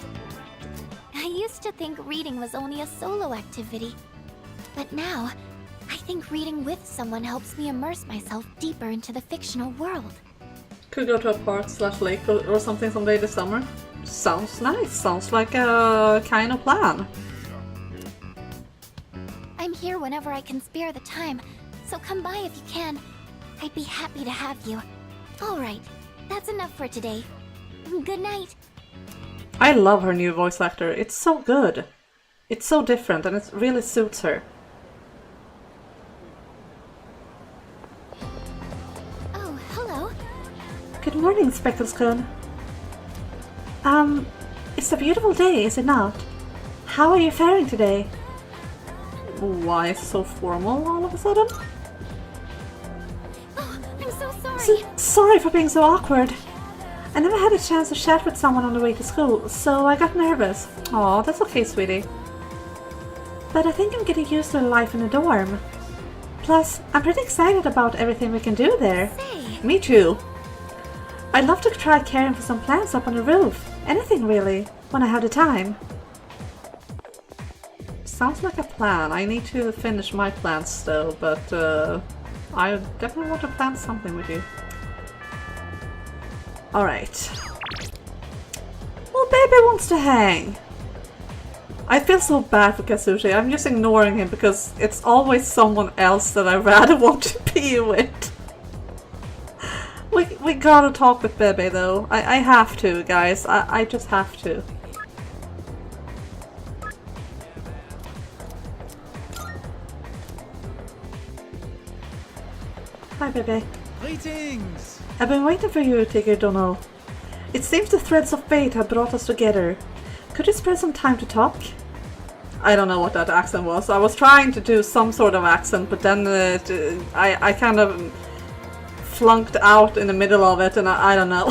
I used to think reading was only a solo activity. But now, I think reading with someone helps me immerse myself deeper into the fictional world. Could go to a park/lake or something someday this summer. Sounds nice. Sounds like a kind of plan. I'm here whenever I can spare the time, so come by if you can. I'd be happy to have you. Alright, that's enough for today. Good night. I love her new voice actor. It's so good. It's so different and it really suits her. Oh, hello. Good morning, Specklescone. It's a beautiful day, is it not? How are you faring today? Why so formal all of a sudden? Oh, I'm so sorry. Sorry for being so awkward. I never had a chance to chat with someone on the way to school, so I got nervous. Aw, that's okay, sweetie. But I think I'm getting used to life in a dorm. Plus, I'm pretty excited about everything we can do there. Say. Me too. I'd love to try caring for some plants up on the roof. Anything really, when I have the time. Sounds like a plan. I need to finish my plants though, but I definitely want to plant something with you. Alright. Well, baby wants to hang. I feel so bad for Kazushi. I'm just ignoring him because it's always someone else that I rather want to be with. We gotta talk with Bebe though. I have to, guys. I just have to. Hi, Bebe. Greetings! I've been waiting for you, Tigger Dono. It seems the threads of fate have brought us together. Could you spare some time to talk? I don't know what that accent was. I was trying to do some sort of accent, but then I kind of flunked out in the middle of it, and I don't know.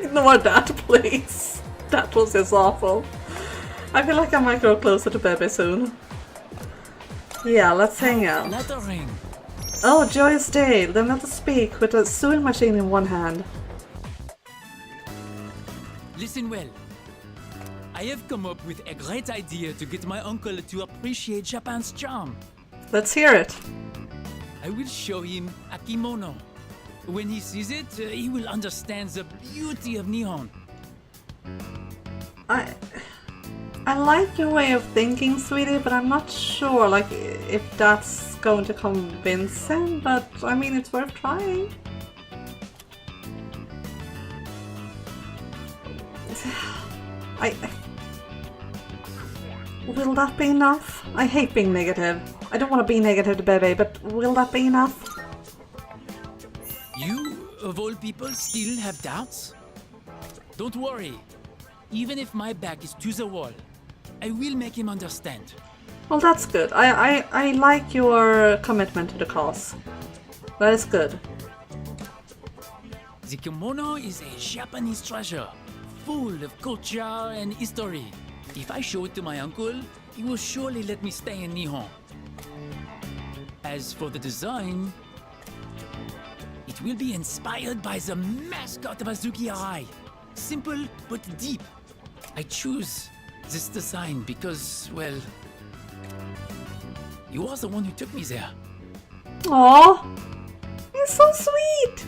Ignore that, please. That was just awful. I feel like I might grow closer to Bebe soon. Yeah, let's hang out. Flattering. Oh, joyous day! Then let us speak with a sewing machine in one hand. Listen well. I have come up with a great idea to get my uncle to appreciate Japan's charm. Let's hear it. I will show him a kimono. When he sees it, he will understand the beauty of Nihon. I like your way of thinking, sweetie, but I'm not sure, like, if that's going to convince him, but I mean, it's worth trying. Will that be enough? I hate being negative. I don't want to be negative to Bebe, but will that be enough? You, of all people, still have doubts? Don't worry. Even if my back is to the wall, I will make him understand. Well, that's good. I like your commitment to the cause. That is good. The kimono is a Japanese treasure, full of culture and history. If I show it to my uncle, he will surely let me stay in Nihon. As for the design, it will be inspired by the mascot of Azuki Arai. Simple but deep. I choose this design because, well, you are the one who took me there. Aww, you're so sweet.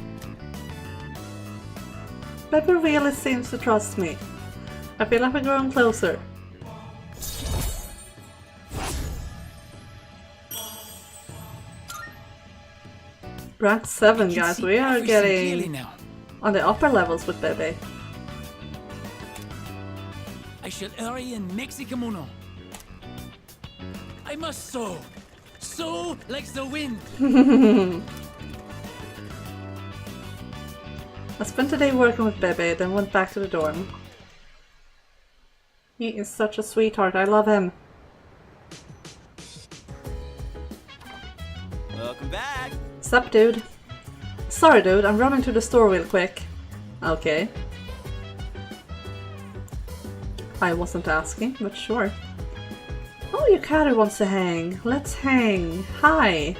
Bebe really seems to trust me. I feel like we're growing closer. Rank 7, guys. We are getting on the upper levels with Bebe. I shall hurry and make the kimono. I must sow. Sow like the wind. I spent the day working with Bebe, then went back to the dorm. He is such a sweetheart. I love him. Welcome back! Sup, dude? Sorry, dude. I'm running to the store real quick. Okay. I wasn't asking, but sure. Oh, Yukari wants to hang. Let's hang. Hi.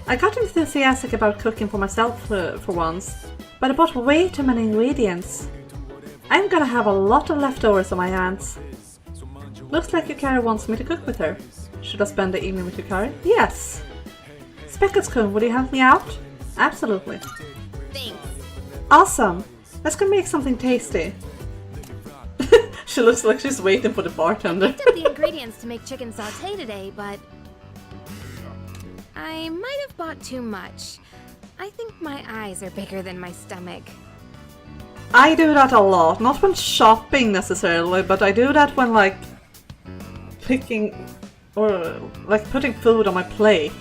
I got enthusiastic about cooking for myself for once, but I bought way too many ingredients. I'm gonna have a lot of leftovers on my hands. Looks like Yukari wants me to cook with her. Should I spend the evening with Yukari? Yes! Specklescone, would you help me out? Absolutely. Thanks. Awesome! Let's go make something tasty. She looks like she's waiting for the bartender. I picked up the ingredients to make chicken sauté today, but I might have bought too much. I think my eyes are bigger than my stomach. I do that a lot. Not when shopping necessarily, but I do that when like picking or like putting food on my plate.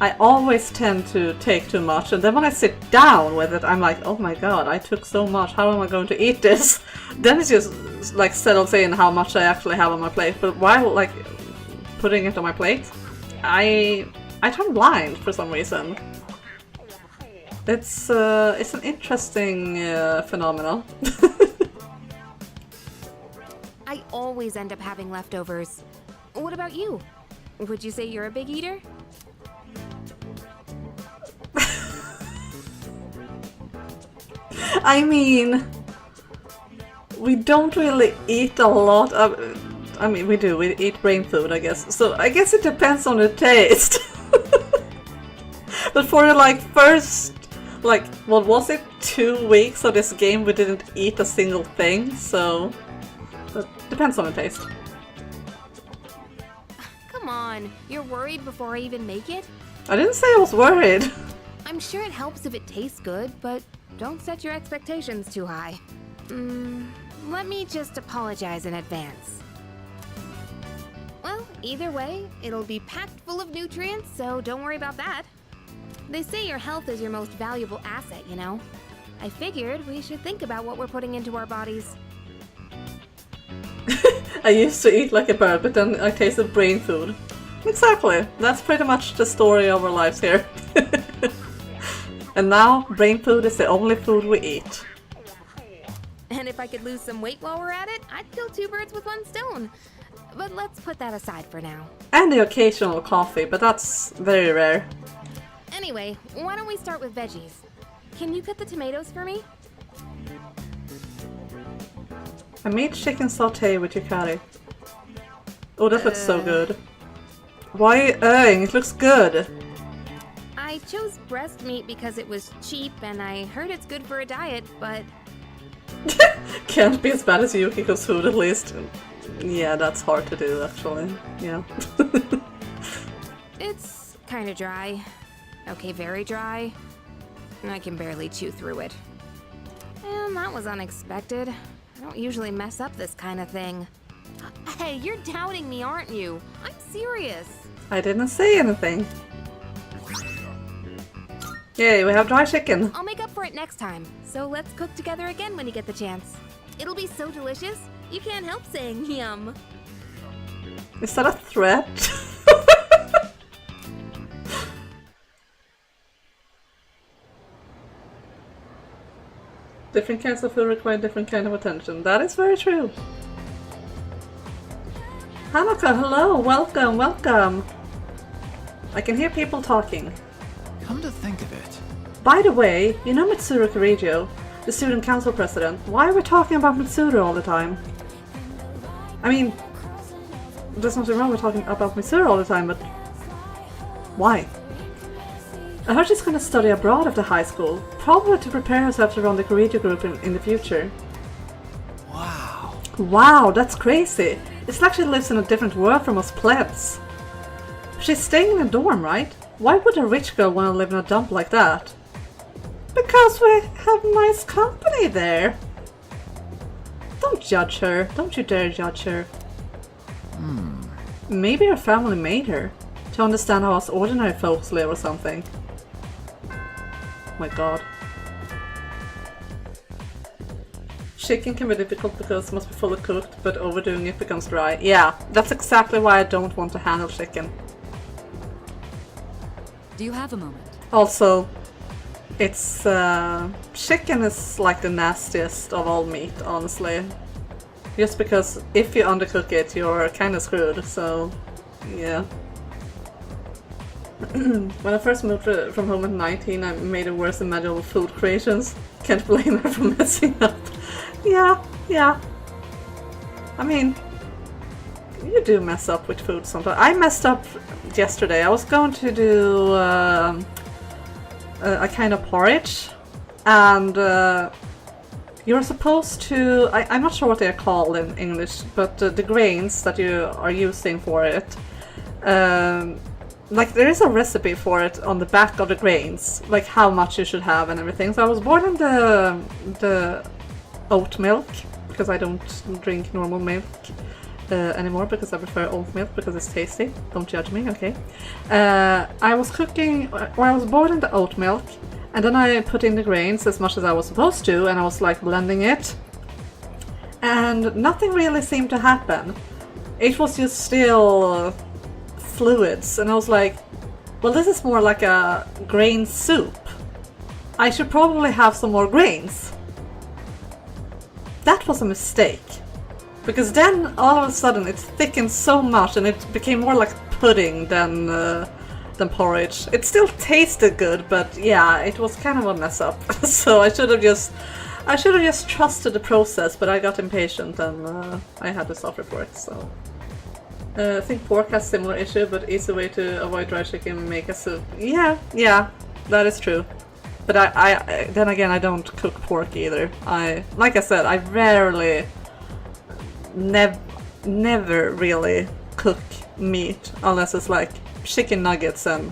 I always tend to take too much, and then when I sit down with it, I'm like, oh my god, I took so much, how am I going to eat this? Then it's just like settles in how much I actually have on my plate, but while like putting it on my plate, I turn blind for some reason. It's an interesting phenomenon. I always end up having leftovers. What about you? Would you say you're a big eater? I mean, we don't really eat a lot of, I mean, we do, we eat brain food, I guess. So I guess it depends on the taste. But for the like first, like, what was it, 2 weeks of this game, we didn't eat a single thing, so it depends on the taste. Come on, you're worried before I even make it? I didn't say I was worried. I'm sure it helps if it tastes good, but don't set your expectations too high. Let me just apologize in advance. Well, either way, it'll be packed full of nutrients, so don't worry about that. They say your health is your most valuable asset, you know? I figured we should think about what we're putting into our bodies. I used to eat like a bird, but then I tasted brain food. Exactly, that's pretty much the story of our lives here. And now, brain food is the only food we eat. And if I could lose some weight while we're at it, I'd kill 2 birds with 1 stone. But let's put that aside for now. And the occasional coffee, but that's very rare. Anyway, why don't we start with veggies? Can you cut the tomatoes for me? I made chicken sauté with yukari. Oh, that looks so good. Why are you eyeing? It looks good. I chose breast meat because it was cheap and I heard it's good for a diet, but... Can't be as bad as Yukiko's food, at least. Yeah, that's hard to do, actually. Yeah. It's kinda dry. Okay, very dry. I can barely chew through it. And that was unexpected. I don't usually mess up this kind of thing. Hey, you're doubting me, aren't you? I'm serious. I didn't say anything. Yay, we have dry chicken. I'll make up for it next time. So let's cook together again when you get the chance. It'll be so delicious, you can't help saying yum. Is that a threat? Different kinds of food require different kind of attention. That is very true. Hanaka, hello, welcome, welcome. I can hear people talking. Come to think of it. By the way, you know Mitsuru Kirijo, the student council president. Why are we talking about Mitsuru all the time? I mean, there's nothing wrong with talking about Mitsuru all the time, but why? I heard she's gonna study abroad after high school, probably to prepare herself to run the Kirijo group in the future. Wow. Wow, that's crazy. It's like she lives in a different world from us plebs. She's staying in a dorm, right? Why would a rich girl want to live in a dump like that? Because we have nice company there. Don't judge her. Don't you dare judge her. Maybe her family made her to understand how us ordinary folks live or something. My god. Chicken can be difficult because it must be fully cooked, but overdoing it becomes dry. Yeah, that's exactly why I don't want to handle chicken. Do you have a moment? Also, it's chicken is like the nastiest of all meat, honestly. Just because if you undercook it, you're kind of screwed, so yeah. When I first moved from home at 19, I made the worst imaginable food creations. Can't blame her for messing up. Yeah. I mean, you do mess up with food sometimes. I messed up yesterday. I was going to do a kind of porridge, and you're supposed to... I'm not sure what they're called in English, but the grains that you are using for it, like there is a recipe for it on the back of the grains, like how much you should have and everything. So I was boiling the oat milk, because I don't drink normal milk anymore, because I prefer oat milk because it's tasty. Don't judge me, okay? I was cooking, or I was boiling the oat milk, and then I put in the grains as much as I was supposed to, and I was like blending it, and nothing really seemed to happen. It was just still fluids, and I was like, well, this is more like a grain soup. I should probably have some more grains. That was a mistake, because then all of a sudden it thickened so much and it became more like pudding than porridge. It still tasted good, but yeah, it was kind of a mess up. So I should have just trusted the process, but I got impatient and I had to suffer for it. So I think pork has similar issue, but easy way to avoid dry chicken, make a soup. Yeah, that is true. But I then again, I don't cook pork either. Like I said, I rarely, never really cook meat unless it's like chicken nuggets and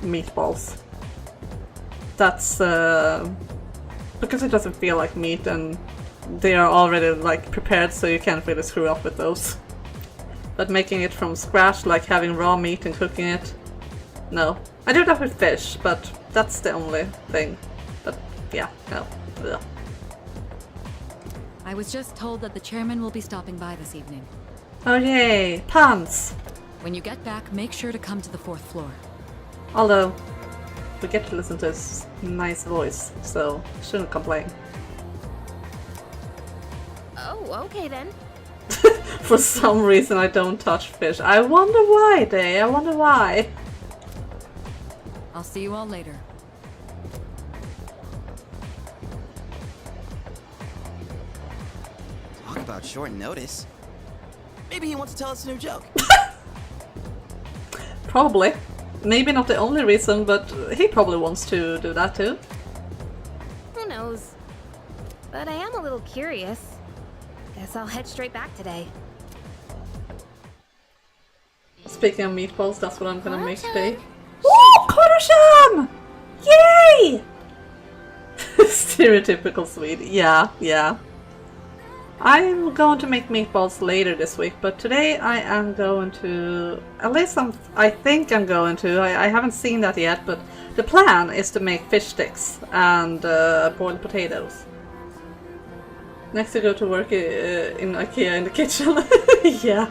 meatballs. That's because it doesn't feel like meat and they are already like prepared, so you can't really screw up with those. But making it from scratch, like having raw meat and cooking it, no. I do that with fish, but that's the only thing. But yeah, no. Ugh. I was just told that the chairman will be stopping by this evening. Oh yay, puns! When you get back, make sure to come to the 4th floor. Although, we get to listen to his nice voice, so shouldn't complain. Oh, okay then. For some reason I don't touch fish. I wonder why, Day. I wonder why. I'll see you all later. Talk about short notice. Maybe he wants to tell us a new joke. Probably. Maybe not the only reason, but he probably wants to do that too. Who knows? But I am a little curious. Guess I'll head straight back today. Speaking of meatballs, that's what I'm gonna make Koro-chan! today. Oh, Koro-chan! Yay! Stereotypical Swede. Yeah. I'm going to make meatballs later this week, but today I am going to... At least I think I'm going to. I haven't seen that yet, but the plan is to make fish sticks and boiled potatoes. Next to go to work in IKEA in the kitchen. Yeah.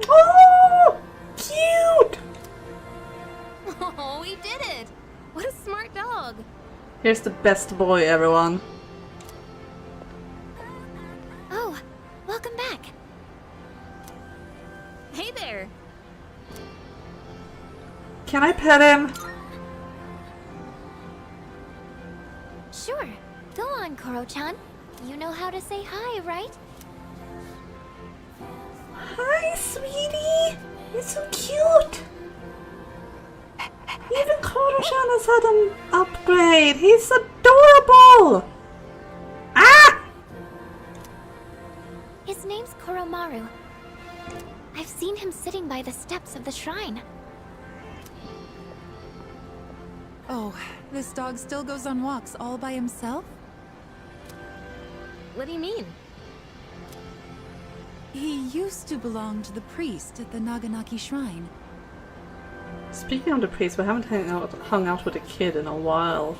Oh! Cute! Oh, he did it! What a smart dog! Here's the best boy, everyone. Oh, welcome back. Hey there! Can I pet him? Sure. Go on, Koro-chan. You know how to say hi, right? Hi, sweetie! You're so cute! Even Koro-chan has had an upgrade! He's adorable! Ah! His name's Koromaru. I've seen him sitting by the steps of the shrine. Oh, this dog still goes on walks all by himself? What do you mean? He used to belong to the priest at the Naganaki shrine. Speaking of the priest, we haven't hung out with a kid in a while.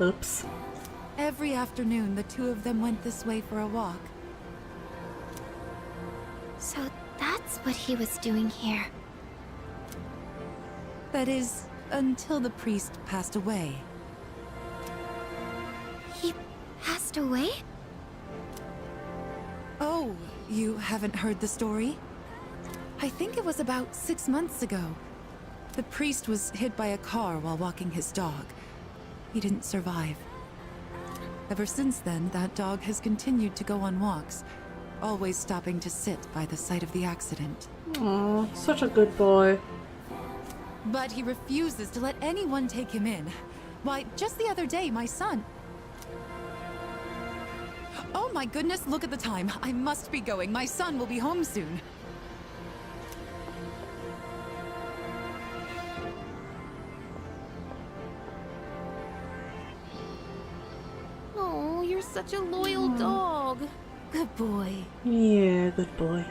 Oops. Every afternoon, the two of them went this way for a walk. So that's what he was doing here. That is, until the priest passed away. He passed away? Oh, you haven't heard the story? I think it was about 6 months ago. The priest was hit by a car while walking his dog. He didn't survive. Ever since then, that dog has continued to go on walks, always stopping to sit by the site of the accident. Aw, such a good boy. But he refuses to let anyone take him in. Why, just the other day, my son... Oh my goodness, look at the time. I must be going. My son will be home soon. Oh, you're such a loyal dog. Good boy. Yeah, good boy.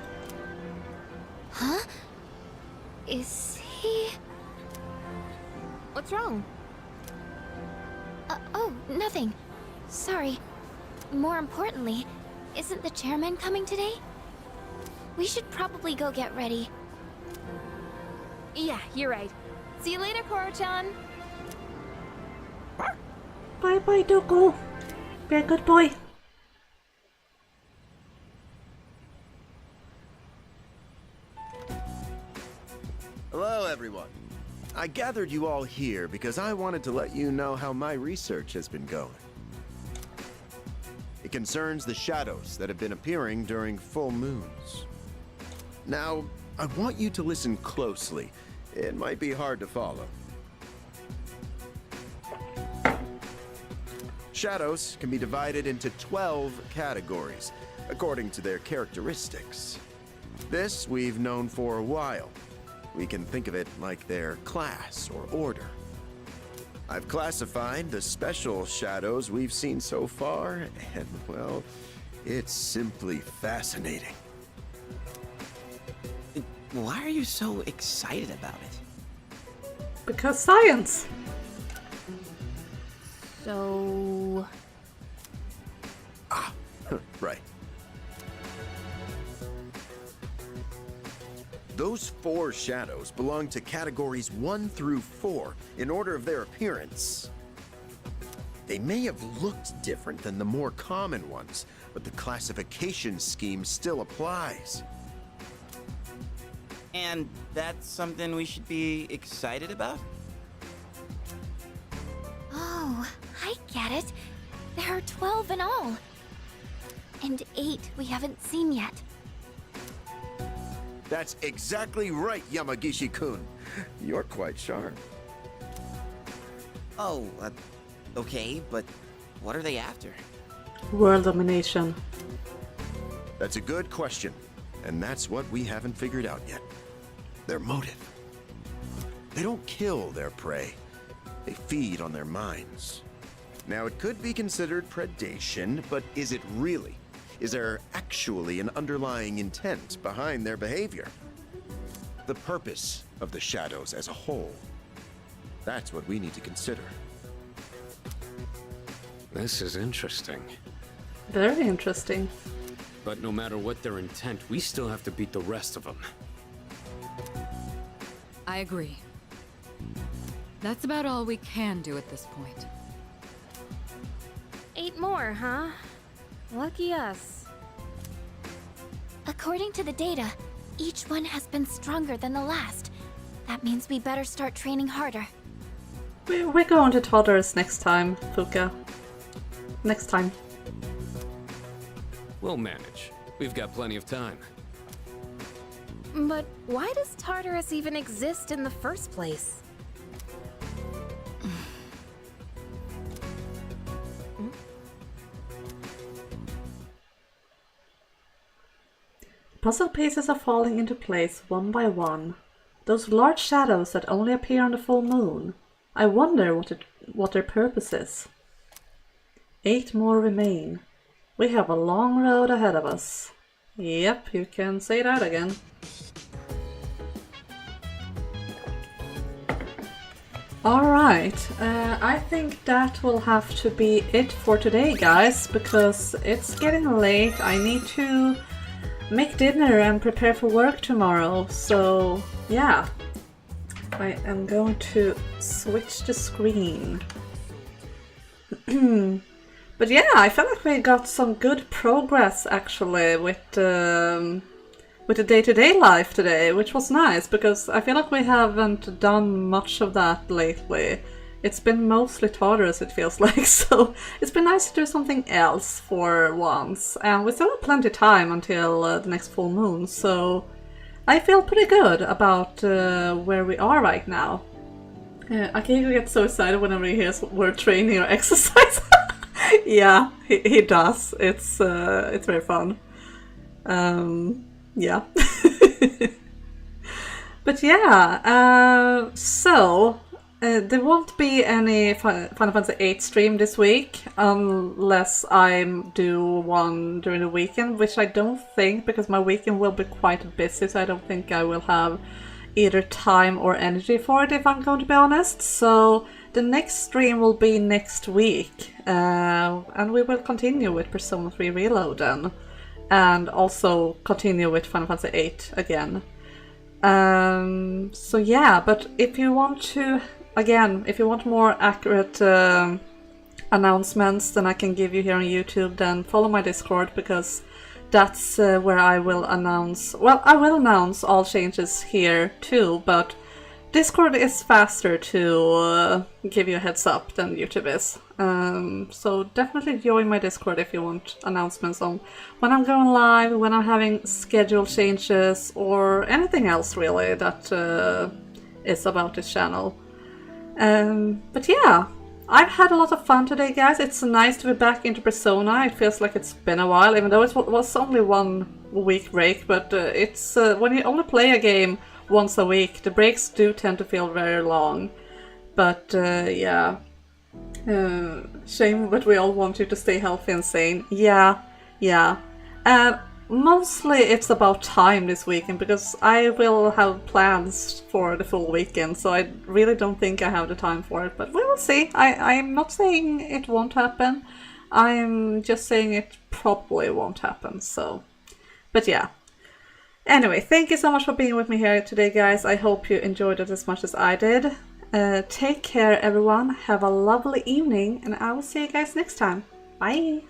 Huh? Is he... What's wrong? Oh, nothing. Sorry. More importantly, isn't the chairman coming today? We should probably go get ready. Yeah, you're right. See you later, Koro-chan. Bye bye, Doko. Be a good boy. Hello, everyone. I gathered you all here because I wanted to let you know how my research has been going. It concerns the shadows that have been appearing during full moons. Now, I want you to listen closely. It might be hard to follow. Shadows can be divided into 12 categories, according to their characteristics. This we've known for a while. We can think of it like their class or order. I've classified the special shadows we've seen so far, and well, it's simply fascinating. Why are you so excited about it? Because science. So... Right. Those 4 shadows belong to categories 1 through 4 in order of their appearance. They may have looked different than the more common ones, but the classification scheme still applies. And that's something we should be excited about? Oh, I get it. There are 12 in all. And 8 we haven't seen yet. That's exactly right, Yamagishi-kun. You're quite sharp. Oh, okay, but what are they after? World domination. That's a good question, and that's what we haven't figured out yet. Their motive. They don't kill their prey. They feed on their minds. Now, it could be considered predation, but is it really? Is there actually an underlying intent behind their behavior? The purpose of the shadows as a whole. That's what we need to consider. This is interesting. Very interesting. But no matter what their intent, we still have to beat the rest of them. I agree. That's about all we can do at this point. 8 more, huh? Lucky us. According to the data, each one has been stronger than the last. That means we better start training harder. We're going to toddlers next time, Fuka. Next time. We'll manage. We've got plenty of time. But why does Tartarus even exist in the first place? Puzzle pieces are falling into place one by one. Those large shadows that only appear on the full moon. I wonder what their purpose is. 8 more remain. We have a long road ahead of us. Yep, you can say that again. Alright, I think that will have to be it for today, guys, because it's getting late. I need to make dinner and prepare for work tomorrow, so yeah. I am going to switch the screen. But yeah, I feel like we got some good progress actually with the day-to-day life today, which was nice because I feel like we haven't done much of that lately. It's been mostly toddlers, it feels like, so it's been nice to do something else for once. And we still have plenty of time until the next full moon, so I feel pretty good about where we are right now. Akihiko gets so excited whenever he hears word training or exercise. Yeah, he does. It's very fun. Yeah. But yeah, so there won't be any Final Fantasy VIII stream this week unless I do one during the weekend, which I don't think, because my weekend will be quite busy, so I don't think I will have either time or energy for it, if I'm going to be honest. So the next stream will be next week, and we will continue with Persona 3 Reload then, and also continue with Final Fantasy VIII again. So yeah, but if you want to, again, if you want more accurate announcements than I can give you here on YouTube, then follow my Discord, because that's where I will announce, well, I will announce all changes here too, but Discord is faster to give you a heads up than YouTube is. So definitely join my Discord if you want announcements on when I'm going live, when I'm having schedule changes, or anything else really that is about this channel. But yeah, I've had a lot of fun today, guys. It's nice to be back into Persona. It feels like it's been a while, even though it was only 1 week break, but it's when you only play a game once a week, the breaks do tend to feel very long. But yeah, shame, but we all want you to stay healthy and sane. Yeah. Mostly it's about time this weekend, because I will have plans for the full weekend, so I really don't think I have the time for it, but we will see. I'm not saying it won't happen, I'm just saying it probably won't happen, so. But yeah. Anyway, thank you so much for being with me here today, guys. I hope you enjoyed it as much as I did. Take care, everyone. Have a lovely evening, and I will see you guys next time. Bye!